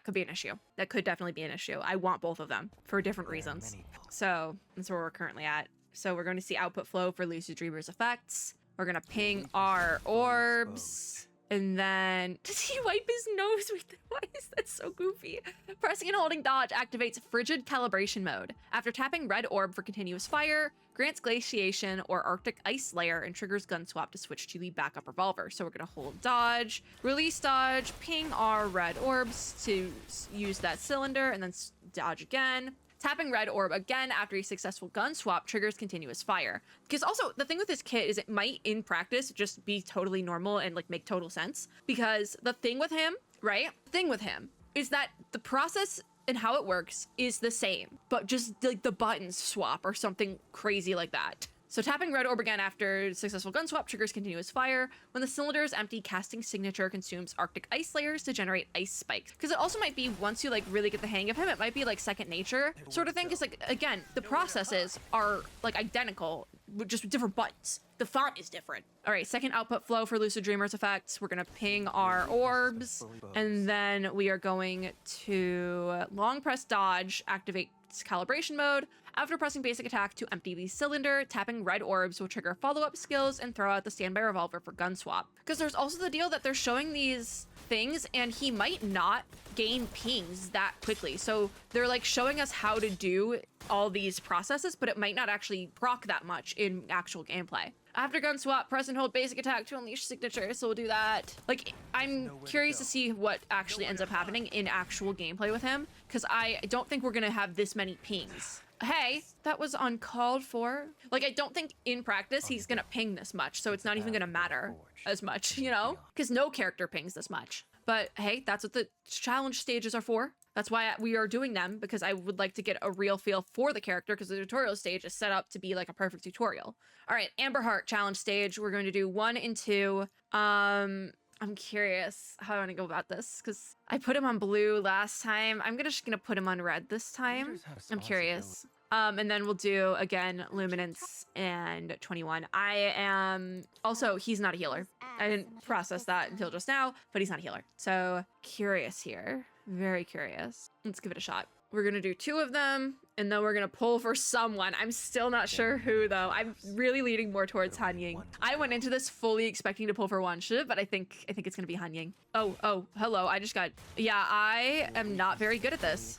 could be an issue. That could definitely be an issue. I want both of them for different reasons. So that's where we're currently at. So we're going to see output flow for Lucid Dreamer's effects. We're going to ping our orbs. And then, does he wipe his nose with, why is that so goofy? Pressing and holding dodge activates frigid calibration mode. After tapping red orb for continuous fire, grants glaciation or arctic ice layer and triggers gun swap to switch to the backup revolver. So we're gonna hold dodge, release dodge, ping our red orbs to use that cylinder, and then dodge again. Tapping red orb again after a successful gun swap triggers continuous fire. Because also, the thing with this kit is it might, in practice, just be totally normal and like make total sense. Because the thing with him, right? The thing with him is that the process and how it works is the same, but just like the buttons swap or something crazy like that. So tapping red orb again after successful gun swap triggers continuous fire. When the cylinder is empty, casting signature consumes arctic ice layers to generate ice spikes. Because it also might be, once you like really get the hang of him, it might be like second nature sort of thing. Because like, again, the processes are like identical, just with different buttons. The font is different. All right, second output flow for Lucid Dreamer's effects. We're gonna ping our orbs, and then we are going to long press dodge, activate calibration mode. After pressing basic attack to empty the cylinder, tapping red orbs will trigger follow-up skills and throw out the standby revolver for gun swap. Because there's also the deal that they're showing these things and he might not gain pings that quickly. So they're like showing us how to do all these processes, but it might not actually proc that much in actual gameplay. After gun swap, press and hold basic attack to unleash signature, so we'll do that. Like, I'm curious to see what actually ends up happening in actual gameplay with him, because I don't think we're gonna have this many pings. Hey, that was uncalled for. Like, I don't think in practice he's gonna ping this much, so it's not even gonna matter as much, you know? Because no character pings this much. But hey, that's what the challenge stages are for. That's why we are doing them, because I would like to get a real feel for the character, because the tutorial stage is set up to be like a perfect tutorial. All right, Amber Heart challenge stage. We're going to do 1 and 2. I'm curious how I want to go about this, because I put him on blue last time. I'm just gonna put him on red this time. I'm curious. And then we'll do, again, Luminance and 21. I am... Also, he's not a healer. I didn't process that until just now, but he's not a healer. So, curious here. Very curious. Let's give it a shot. We're gonna do 2 of them, and then we're gonna pull for someone. I'm still not sure who, though. I'm really leaning more towards HANYING. I went into this fully expecting to pull for WANSHI, but I think it's gonna be HANYING. Oh, hello. I just got... Yeah, I am not very good at this.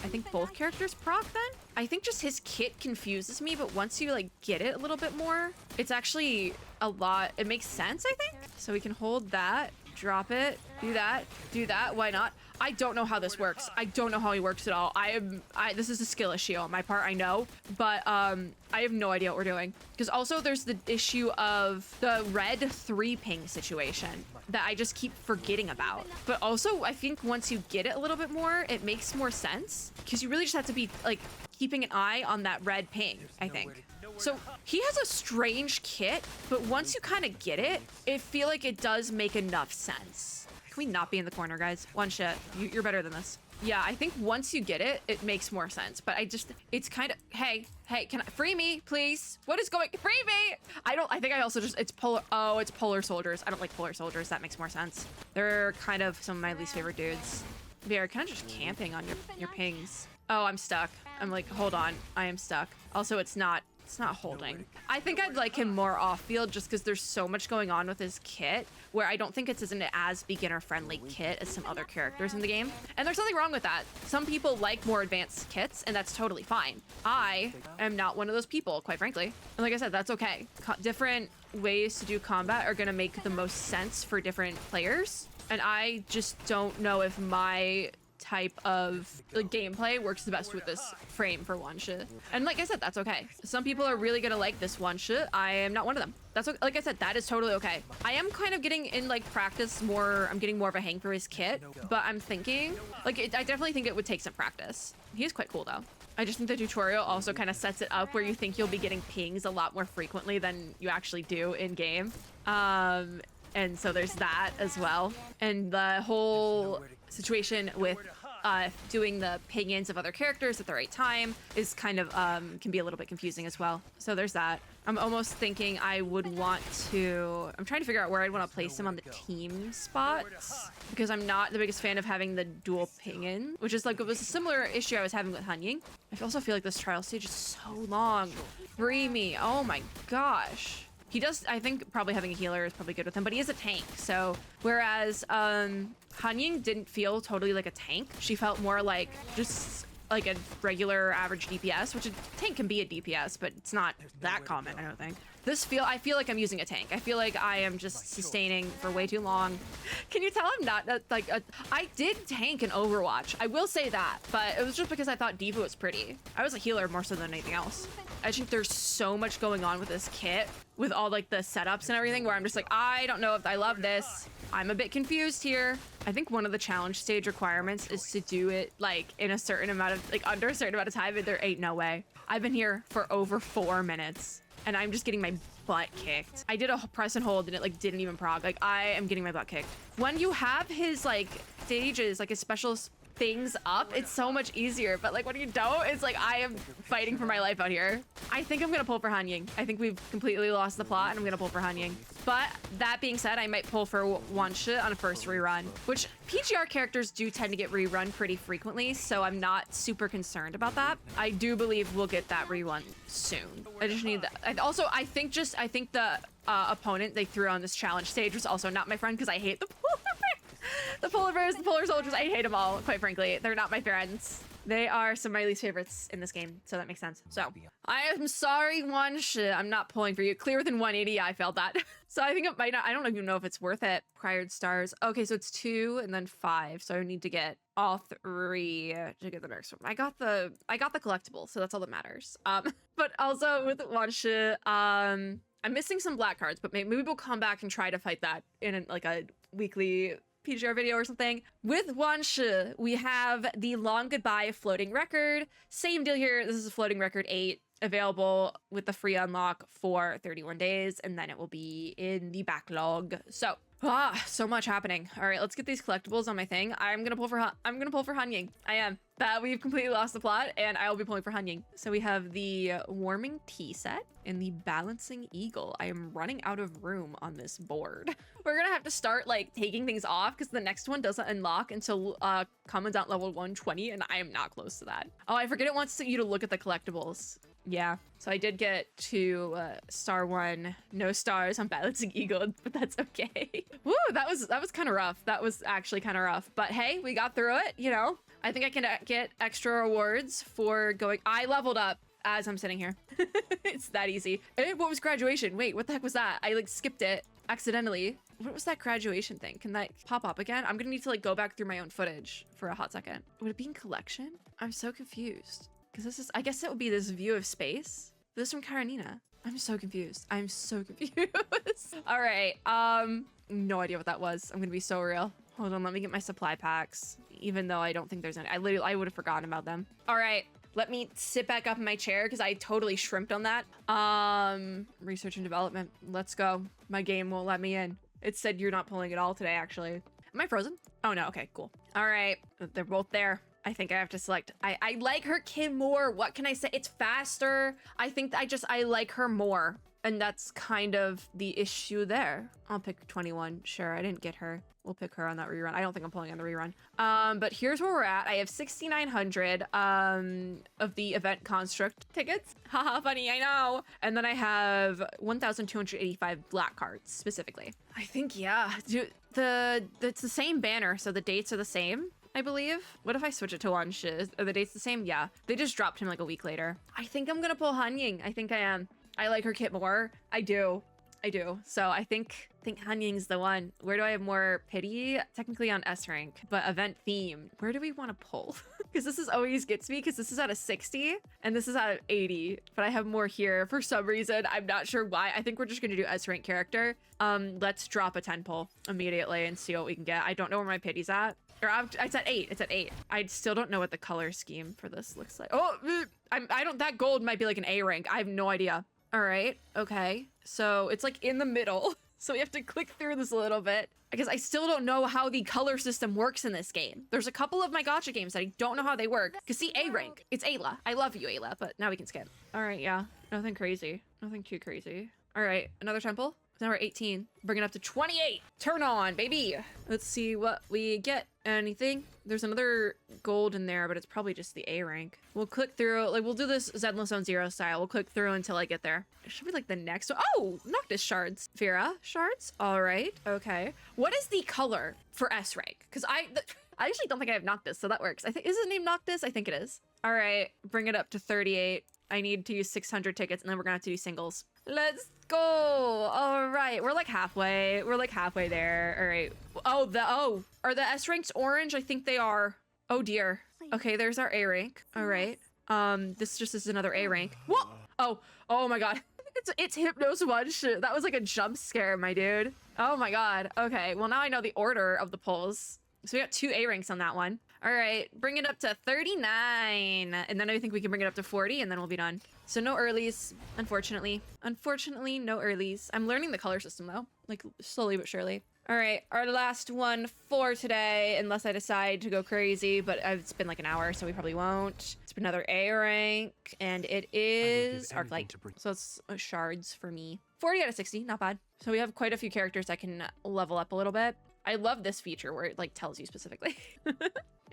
I think both characters proc then? I think just his kit confuses me, but once you like get it a little bit more, it's actually a lot. It makes sense, I think. So we can hold that, drop it, do that, why not? I don't know how this works. I don't know how he works at all. This is a skill issue on my part, I know, but I have no idea what we're doing. Because also there's the issue of the red 3 ping situation that I just keep forgetting about. But also I think once you get it a little bit more, it makes more sense, because you really just have to be like keeping an eye on that red ping, I think. So he has a strange kit, but once you kind of get it, I feel like it does make enough sense. Can we not be in the corner, guys? One shit. You're better than this. Yeah, I think once you get it, it makes more sense. But it's kind of, hey, can I, free me, please? What is going, free me? I think I also just, it's polar soldiers. I don't like polar soldiers. That makes more sense. They're kind of some of my least favorite dudes. They're kind of just camping on your pings. Oh, I'm stuck. I'm like, hold on. I am stuck. Also, it's not holding. I think I'd like him more off field just because there's so much going on with his kit where I don't think it's an as beginner friendly kit as some other characters in the game. And there's nothing wrong with that. Some people like more advanced kits and that's totally fine. I am not one of those people, quite frankly. And like I said, that's okay. Different ways to do combat are gonna make the most sense for different players. And I just don't know if my type of like gameplay works the best with this frame for WANSHI. And like I said, that's okay. Some people are really gonna like this WANSHI. I am not one of them. That's okay. Like I said, that is totally okay. I am kind of getting in like practice more. I'm getting more of a hang for his kit, but I'm thinking like I definitely think it would take some practice. He's quite cool though. I just think the tutorial also kind of sets it up where you think you'll be getting pings a lot more frequently than you actually do in game. And so there's that as well. And the whole situation with doing the ping-ins of other characters at the right time is kind of can be a little bit confusing as well. So there's that. I'm almost thinking I would want to... I'm trying to figure out where I'd want to place him on the team spots, because I'm not the biggest fan of having the dual ping-in, which is like, it was a similar issue I was having with HANYING. I also feel like this trial stage is so long. Free me. Oh my gosh. He does, I think probably having a healer is probably good with him, but he is a tank. So whereas HANYING didn't feel totally like a tank, she felt more like just like a regular average DPS, which a tank can be a DPS, but it's not that common, I don't think. I feel like I'm using a tank. I feel like I am just sustaining for way too long. Can you tell I'm not like I did tank in Overwatch. I will say that, but it was just because I thought D.Va was pretty. I was a healer more so than anything else. I think there's so much going on with this kit, with all like the setups and everything, where I'm just like, I don't know if I love this. I'm a bit confused here. I think one of the challenge stage requirements is to do it like in a certain amount of, like under a certain amount of time, and there ain't no way. I've been here for over 4 minutes and I'm just getting my butt kicked. I did a press and hold and it like didn't even prog. Like I am getting my butt kicked. When you have his like stages, like his special things up, it's so much easier, but like when you don't, it's like I am fighting for my life out here. I think I'm gonna pull for HANYING. I think we've completely lost the plot and I'm gonna pull for HANYING. But that being said, I might pull for WANSHI on a first rerun, which PGR characters do tend to get rerun pretty frequently, so I'm not super concerned about that. I do believe we'll get that rerun soon. I just need that. I think the opponent they threw on this challenge stage was also not my friend, because I hate the polar bears, the polar soldiers. I hate them all, quite frankly. They're not my friends. They are some of my least favorites in this game, so that makes sense. So, I am sorry, WANSHI. I'm not pulling for you. Clear within 180, I felt that. So I think it might not, I don't even know if it's worth it. Required stars. Okay, so it's 2 and then 5. So I need to get all 3 to get the next one. I got the collectible, so that's all that matters. But also with WANSHI, I'm missing some black cards, but maybe we'll come back and try to fight that in like a weekly PGR video or something. With WANSHI, we have the Long Goodbye floating record. Same deal here. This is a floating record 8, available with the free unlock for 31 days, and then it will be in the backlog. So, so much happening. All right, let's get these collectibles on my thing. I'm gonna pull for HANYING. I am. That we've completely lost the plot, and I will be pulling for HANYING. So we have the Warming Tea set and the Balancing Eagle. I am running out of room on this board. We're gonna have to start like taking things off, because the next one doesn't unlock until Commandant level 120, and I am not close to that. Oh, I forget it wants you to look at the collectibles. Yeah, so I did get to star 1, no stars on Balancing Eagle, but that's okay. Woo, that was kind of rough. That was actually kind of rough, but hey, we got through it, you know? I think I can get extra rewards for going. I leveled up as I'm sitting here. It's that easy. What was graduation? Wait, what the heck was that? I like skipped it accidentally. What was that graduation thing? Can that pop up again? I'm gonna need to like go back through my own footage for a hot second. Would it be in collection? I'm so confused. Because this is, I guess it would be this view of space. This is from Karenina. I'm so confused. I'm so confused. All right. No idea what that was. I'm gonna be so real. Hold on, let me get my supply packs. Even though I don't think there's any, I would have forgotten about them. All right, let me sit back up in my chair because I totally shrimped on that. Research and development. Let's go. My game won't let me in. It said you're not pulling at all today, actually. Am I frozen? Oh no, okay, cool. All right, they're both there. I think I have to select. I like her kit more. What can I say? It's faster. I think I like her more. And that's kind of the issue there. I'll pick 21. Sure, I didn't get her. We'll pick her on that rerun. I don't think I'm pulling on the rerun. But here's where we're at. I have 6,900 of the event construct tickets. Haha, funny, I know. And then I have 1,285 black cards specifically. I think, yeah, it's the same banner, so the dates are the same, I believe. What if I switch it to WANSHI? Are the dates the same? Yeah. They just dropped him like a week later. I think I'm gonna pull HANYING. I think I am. I like her kit more. I do. So I think HANYING's the one. Where do I have more pity? Technically on S rank, but event theme. Where do we want to pull? Because this is always gets me, because this is at a 60 and this is at 80, but I have more here for some reason. I'm not sure why. I think we're just gonna do S rank character. Let's drop a 10 pull immediately and see what we can get. I don't know where my pity's at. Or it's at 8. It's at 8. I still don't know what the color scheme for this looks like. Oh, I don't. That gold might be like an A rank. I have no idea. All right. Okay. So it's like in the middle. So we have to click through this a little bit because I still don't know how the color system works in this game. There's a couple of my gacha games that I don't know how they work. Cause see, A rank, it's Ayla. I love you, Ayla, but now we can skip. All right, yeah, nothing crazy. Nothing too crazy. All right, another temple. Now we're 18. Bring it up to 28. Turn on, baby. Let's see what we get. Anything? There's another gold in there, but it's probably just the A rank. We'll click through, like we'll do this Zenless Zone Zero style. We'll click through until I get there. It should be like the next one. Oh, Noctis shards. Vera shards. All right, okay. What is the color for S rank? Because I actually don't think I have Noctis, so that works. I think, is his name Noctis? I think it is. All right, bring it up to 38. I need to use 600 tickets and then we're gonna have to do singles. Let's go. All right, we're like halfway. We're like halfway there. All right. Oh, are the S ranks orange? I think they are. Oh dear. Okay, there's our A rank. All right. This just is another A rank. Whoa. Oh my God. It's Hypno's one shit. That was like a jump scare, my dude. Oh my God. Okay, well now I know the order of the polls. So we got 2 A ranks on that one. All right, bring it up to 39. And then I think we can bring it up to 40 and then we'll be done. So no earlies, unfortunately. Unfortunately, no earlies. I'm learning the color system though, like slowly but surely. All right, our last one for today, unless I decide to go crazy, but it's been like an hour, so we probably won't. It's been another A rank, and it is Arclight. So it's shards for me. 40 out of 60, not bad. So we have quite a few characters that can level up a little bit. I love this feature where it like tells you specifically.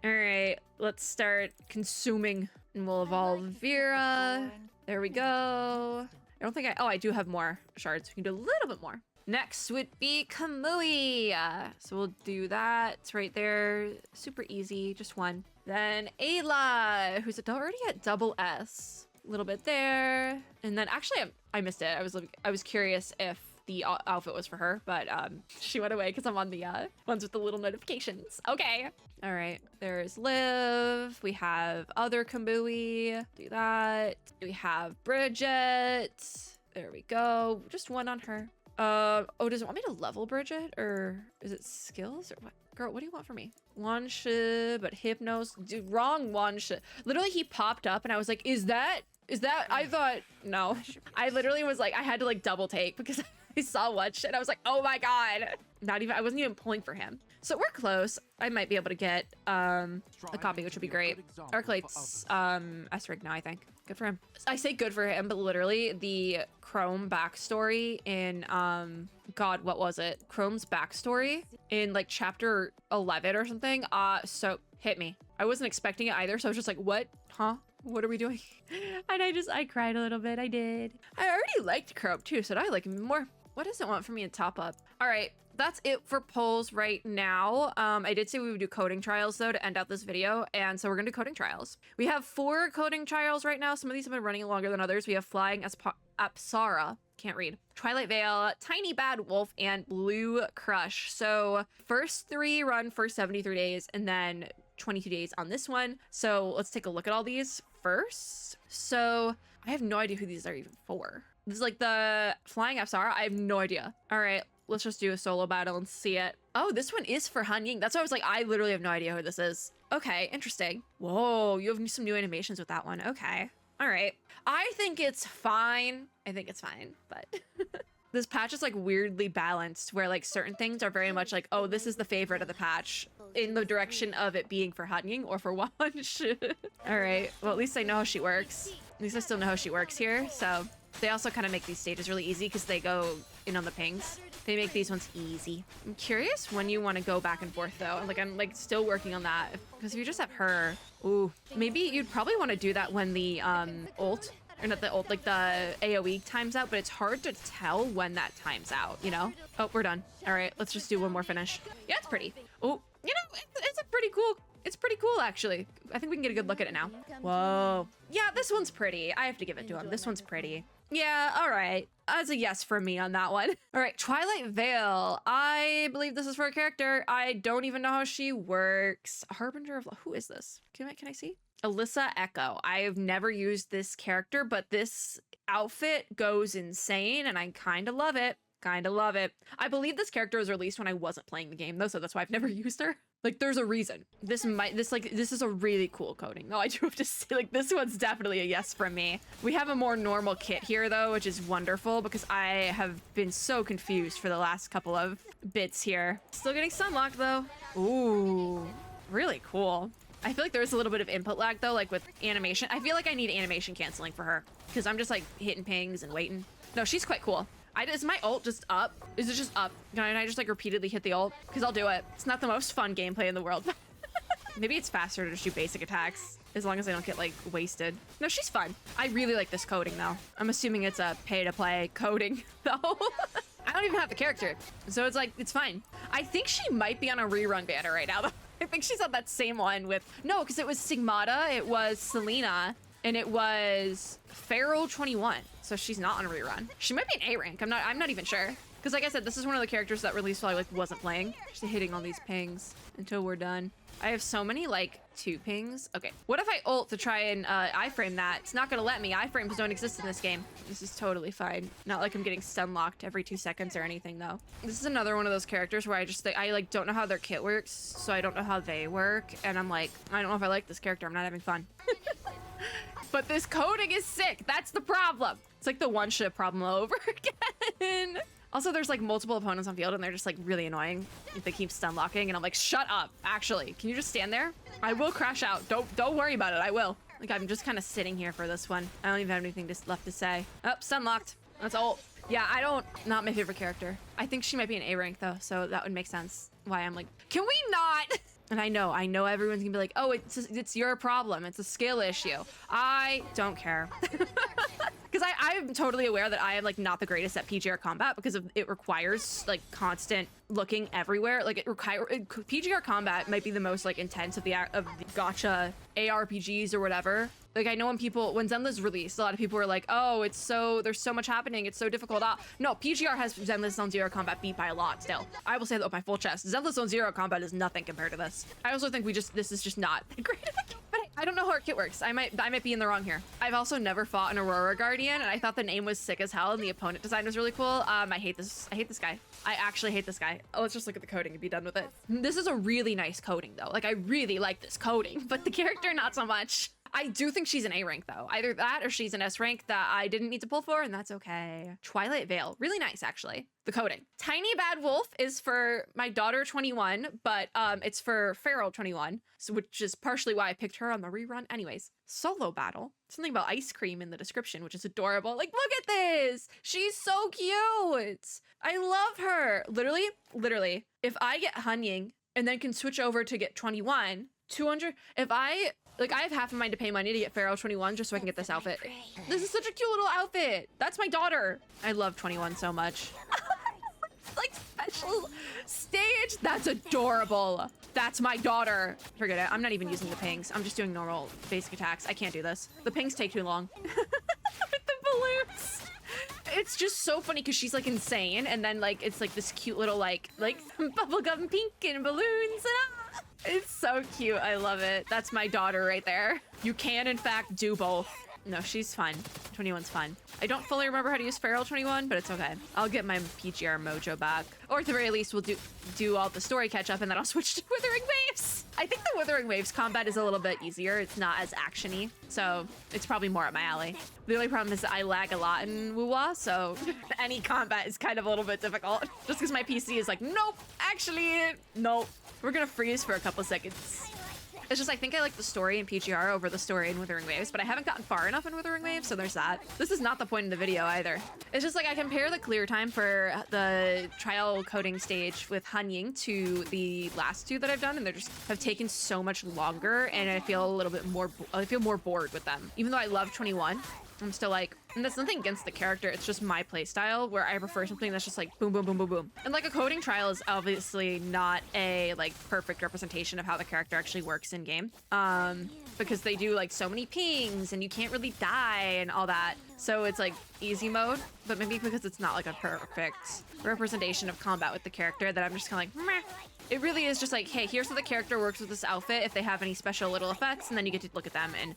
All right, let's start consuming and we'll evolve Vera. There we go. I don't think I do have more shards. We can do a little bit more. Next would be Kamui. So we'll do that. It's right there. Super easy, just one. Then Ayla, who's already at double S. A little bit there. And then actually I missed it. I was curious if the outfit was for her, but she went away because I'm on the ones with the little notifications. Okay. All right. There's Liv. We have other Kamui. Do that. We have Bridget. There we go. Just one on her. Oh, does it want me to level Bridget or is it skills or what? Girl, what do you want from me? WANSHI, but Hypnos. Dude, wrong WANSHI. Literally, he popped up and I was like, is that? I thought, no. I literally was like, I had to like double take because I saw WANSHI and I was like, oh my God. I wasn't even pulling for him. So we're close. I might be able to get a copy, which would be great. Arclight's S-Rig now, I think. Good for him. I say good for him, but literally the Chrome backstory in, God, what was it? Chrome's backstory in like chapter 11 or something. So hit me. I wasn't expecting it either. So I was just like, what? Huh? What are we doing? And I cried a little bit. I did. I already liked Chrome too, so now I like him more. What does it want for me to top up? All right, that's it for polls right now. I did say we would do coding trials though to end out this video, and so we're gonna do coding trials. We have 4 coding trials right now. Some of these have been running longer than others. We have Flying Apsara, can't read, Twilight Veil, Tiny Bad Wolf, and Blue Crush. So first 3 run for 73 days, and then 22 days on this one. So let's take a look at all these first. So I have no idea who these are even for. This is like the Flying Apsara. I have no idea. All right, let's just do a solo battle and see it. Oh, this one is for HANYING. That's why I was like, I literally have no idea who this is. Okay, interesting. Whoa, you have some new animations with that one. Okay, all right. I think it's fine. But this patch is like weirdly balanced where like certain things are very much like, oh, this is the favorite of the patch in the direction of it being for HANYING or for WANSHI. All right, well, at least I know how she works. At least I still know how she works here, so. They also kind of make these stages really easy because they go in on the pings. They make these ones easy. I'm curious when you want to go back and forth though. I'm like still working on that because if you just have her, ooh, maybe you'd probably want to do that when the ult, or not the ult, like the AoE times out, but it's hard to tell when that times out, you know? Oh, we're done. All right, let's just do one more finish. Yeah, it's pretty. Oh, you know, it's a pretty cool. It's pretty cool, actually. I think we can get a good look at it now. Whoa. Yeah, this one's pretty. I have to give it to him. This one's pretty. Yeah, all right. That's a yes for me on that one. All right, Twilight Veil. I believe this is for a character. I don't even know how she works. Harbinger of... Who is this? Can I see? Alyssa Echo. I have never used this character, but this outfit goes insane, and I kind of love it. Kinda love it. I believe this character was released when I wasn't playing the game though, so that's why I've never used her. Like, there's a reason. This is a really cool coding. No, I do have to say, like, this one's definitely a yes from me. We have a more normal kit here though, which is wonderful because I have been so confused for the last couple of bits here. Still getting sunlocked though. Ooh, really cool. I feel like there's a little bit of input lag though, like with animation. I feel like I need animation canceling for her because I'm just like hitting pings and waiting. No, she's quite cool. Is my ult just up? Is it just up? Can I just like repeatedly hit the ult? Because I'll do it. It's not the most fun gameplay in the world. Maybe it's faster to just do basic attacks as long as I don't get like wasted. No, she's fun. I really like this coding though. I'm assuming it's a pay to play coding though. I don't even have the character. So it's like, it's fine. I think she might be on a rerun banner right now though. I think she's on that same one with, no, because it was Sigmata, it was Selena, and it was Pharaoh21. So she's not on a rerun. She might be an A rank. I'm not even sure. Because like I said, this is one of the characters that released while I like wasn't playing. Just hitting all these pings until we're done. I have so many like 2 pings. Okay, what if I ult to try and iframe that? It's not gonna let me. Iframes don't exist in this game. This is totally fine. Not like I'm getting stun locked every 2 seconds or anything though. This is another one of those characters where I like don't know how their kit works, so I don't know how they work, and I'm like, I don't know if I like this character. I'm not having fun. But this coding is sick. That's the problem. It's like the one-ship problem all over again. Also, there's like multiple opponents on field and they're just like really annoying if they keep stun locking, and I'm like, shut up. Actually, can you just stand there? I will crash out. Don't worry about it. I will. Like, I'm just kind of sitting here for this one. I don't even have anything left to say. Oh, stun locked. That's ult. Yeah, not my favorite character. I think she might be an A rank though, so that would make sense why I'm like, can we not? And I know everyone's gonna be like, oh, it's your problem. It's a skill issue. I don't care. Because I'm totally aware that I am like not the greatest at PGR combat because it requires like constant looking everywhere. Like PGR combat might be the most like intense of the gacha ARPGs or whatever. Like, I know when Zenless released, a lot of people were like, oh, there's so much happening, it's so difficult. No, PGR has Zenless Zone Zero combat beat by a lot still. I will say that with my full chest. Zenless Zone Zero combat is nothing compared to this. I also think this is just not great. But I don't know how our kit works. I might be in the wrong here. I've also never fought an Aurora Guardian, and I thought the name was sick as hell, and the opponent design was really cool. I hate this guy. I actually hate this guy. Oh, let's just look at the coding and be done with it. This is a really nice coding though. Like, I really like this coding, but the character not so much. I do think she's an A rank though. Either that or she's an S rank that I didn't need to pull for, and that's okay. Twilight Veil, really nice actually. The coding. Tiny Bad Wolf is for my daughter 21, but it's for Pharaoh 21, so which is partially why I picked her on the rerun. Anyways, solo battle. Something about ice cream in the description, which is adorable. Like, look at this. She's so cute. I love her. Literally, if I get HANYING and then can switch over to get 21, 200, I have half of mine to pay money to get Pharaoh 21 just so I can get this outfit. This is such a cute little outfit. That's my daughter. I love 21 so much. Like, special stage. That's adorable. That's my daughter. Forget it. I'm not even using the pings. I'm just doing normal basic attacks. I can't do this. The pings take too long. With the balloons. It's just so funny because she's like insane, and then like it's like this cute little like bubblegum pink and balloons. It's so cute. I love it. That's my daughter right there. You can in fact do both. No, she's fun. 21's fun. I don't fully remember how to use Feral 21, but it's okay. I'll get my PGR mojo back. Or at the very least, we'll do all the story catch up, and then I'll switch to Withering Waves. I think the Withering Waves combat is a little bit easier. It's not as action-y, so it's probably more up my alley. The only problem is that I lag a lot in Wuwa, so any combat is kind of a little bit difficult. Just because my PC is like, nope, actually, nope. We're gonna freeze for a couple seconds. It's just, I think I like the story in PGR over the story in Withering Waves, but I haven't gotten far enough in Withering Waves, so there's that. This is not the point of the video either. It's just like I compare the clear time for the trial coding stage with HANYING to the last two that I've done, and they just have taken so much longer, and I feel a little bit more, I feel more bored with them. Even though I love 21, I'm still like, and that's nothing against the character, it's just my playstyle where I prefer something that's just like boom, boom, boom, boom, boom. And like a coding trial is obviously not a like perfect representation of how the character actually works in game. Because they do like so many pings and you can't really die and all that. So it's like easy mode, but maybe because it's not like a perfect representation of combat with the character that I'm just kind of like, meh. It really is just like, hey, here's how the character works with this outfit if they have any special little effects, and then you get to look at them and,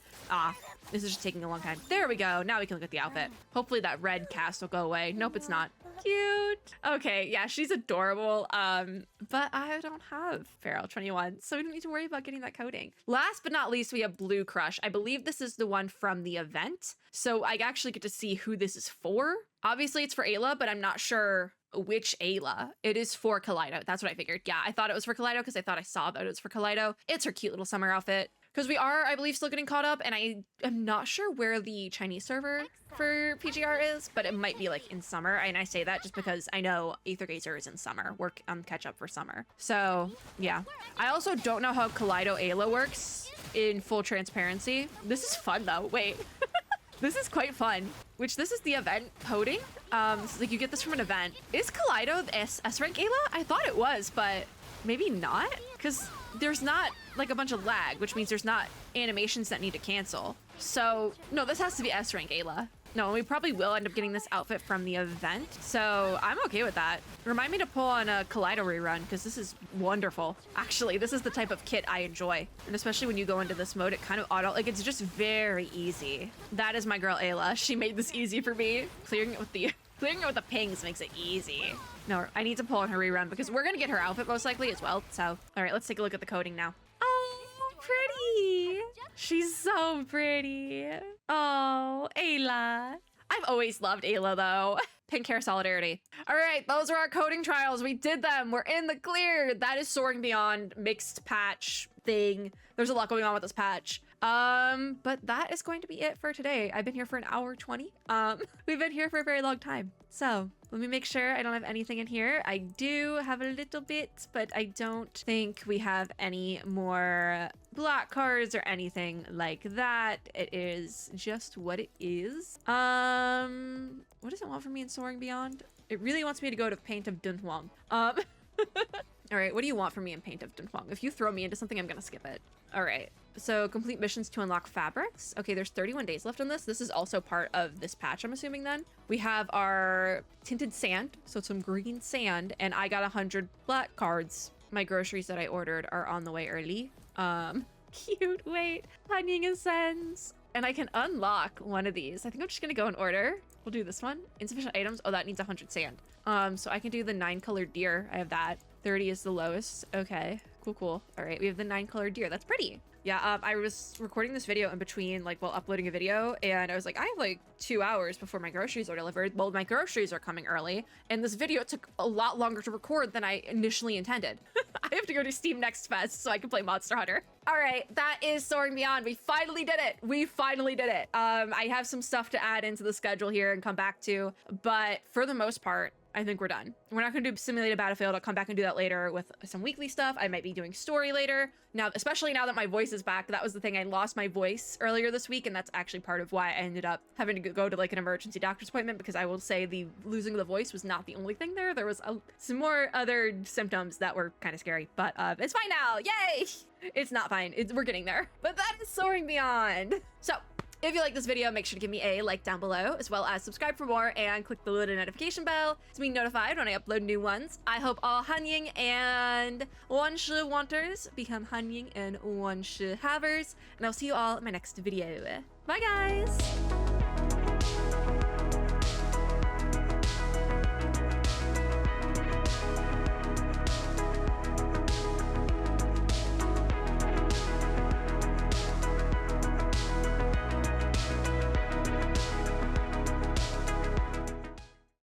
this is just taking a long time. There we go. Now we can look at the outfit. Hopefully that red cast will go away. Nope, it's not. cute. Okay, yeah, she's adorable. But I don't have Feral 21, so we don't need to worry about getting that coding. Last but not least, we have Blue Crush. I believe this is the one from the event, so I actually get to see who this is for. Obviously, it's for Ayla, but I'm not sure which Ayla. It is for Kaleido. That's what I figured. Yeah, I thought it was for Kaleido because I thought I saw that it was for Kaleido. It's her cute little summer outfit. Because we are, I believe, still getting caught up, and I am not sure where the Chinese server for PGR is, but it might be like in summer. And I say that just because I know Aether Gazer is in summer. We're on catch up for summer. So yeah. I also don't know how Kaleido Ayla works in full transparency. This is fun though. Wait. This is quite fun. This is the event coding. So like you get this from an event. Is Kaleido the S rank Ayla? I thought it was, but maybe not, because there's not like a bunch of lag, which means there's not animations that need to cancel. So no, this has to be S rank Ayla. No, we probably will end up getting this outfit from the event, so I'm okay with that. Remind me to pull on a Kaleido rerun, because this is wonderful. Actually, this is the type of kit I enjoy, and especially when you go into this mode, it kind of like it's just very easy. That is my girl Ayla. She made this easy for me. Clearing it with the pings makes it easy. No, I need to pull on her rerun because we're gonna get her outfit most likely as well. So, all right, let's take a look at the coding now. Oh, pretty. She's so pretty. Oh, Ayla. I've always loved Ayla though. Pink hair solidarity. All right, those are our coding trials. We did them. We're in the clear. That is Soaring Beyond mixed patch thing. There's a lot going on with this patch. But that is going to be it for today. I've been here for an hour 20. We've been here for a very long time. So let me make sure I don't have anything in here. I do have a little bit, but I don't think we have any more black cards or anything like that. It is just what it is. What does it want from me in Soaring Beyond? It really wants me to go to Paint of Dunhuang. All right, what do you want from me in Paint of Dunhuang? If you throw me into something, I'm gonna skip it. All right, so complete missions to unlock fabrics. Okay, there's 31 days left on this. This is also part of this patch, I'm assuming then. We have our tinted sand, so some green sand, and I got 100 black cards. My groceries that I ordered are on the way early. Cute, wait, HANYING ascends. And I can unlock one of these. I think I'm just gonna go in order. We'll do this one. Insufficient items. Oh, that needs 100 sand. So I can do the 9-colored deer. I have that. 30 is the lowest. Okay, cool. All right, we have the 9-colored deer. That's pretty. Yeah, I was recording this video in between, like, while uploading a video, and I was like, I have, like, 2 hours before my groceries are delivered. Well, my groceries are coming early, and this video took a lot longer to record than I initially intended. I have to go to Steam Next Fest so I can play Monster Hunter. All right, that is Soaring Beyond. We finally did it. We finally did it. I have some stuff to add into the schedule here and come back to, but for the most part, I think we're done. We're not gonna do Simulated Battlefield. I'll come back and do that later with some weekly stuff. I might be doing story later. Now, especially now that my voice is back, that was the thing. I lost my voice earlier this week, and that's actually part of why I ended up having to go to like an emergency doctor's appointment, because I will say the losing of the voice was not the only thing there. There was some more other symptoms that were kind of scary, but it's fine now. Yay! It's not fine. We're getting there. But that is Soaring Beyond. So, if you like this video, make sure to give me a like down below, as well as subscribe for more and click the little notification bell to be notified when I upload new ones. I hope all HANYING and WANSHI wanters become HANYING and WANSHI havers, and I'll see you all in my next video. Bye guys!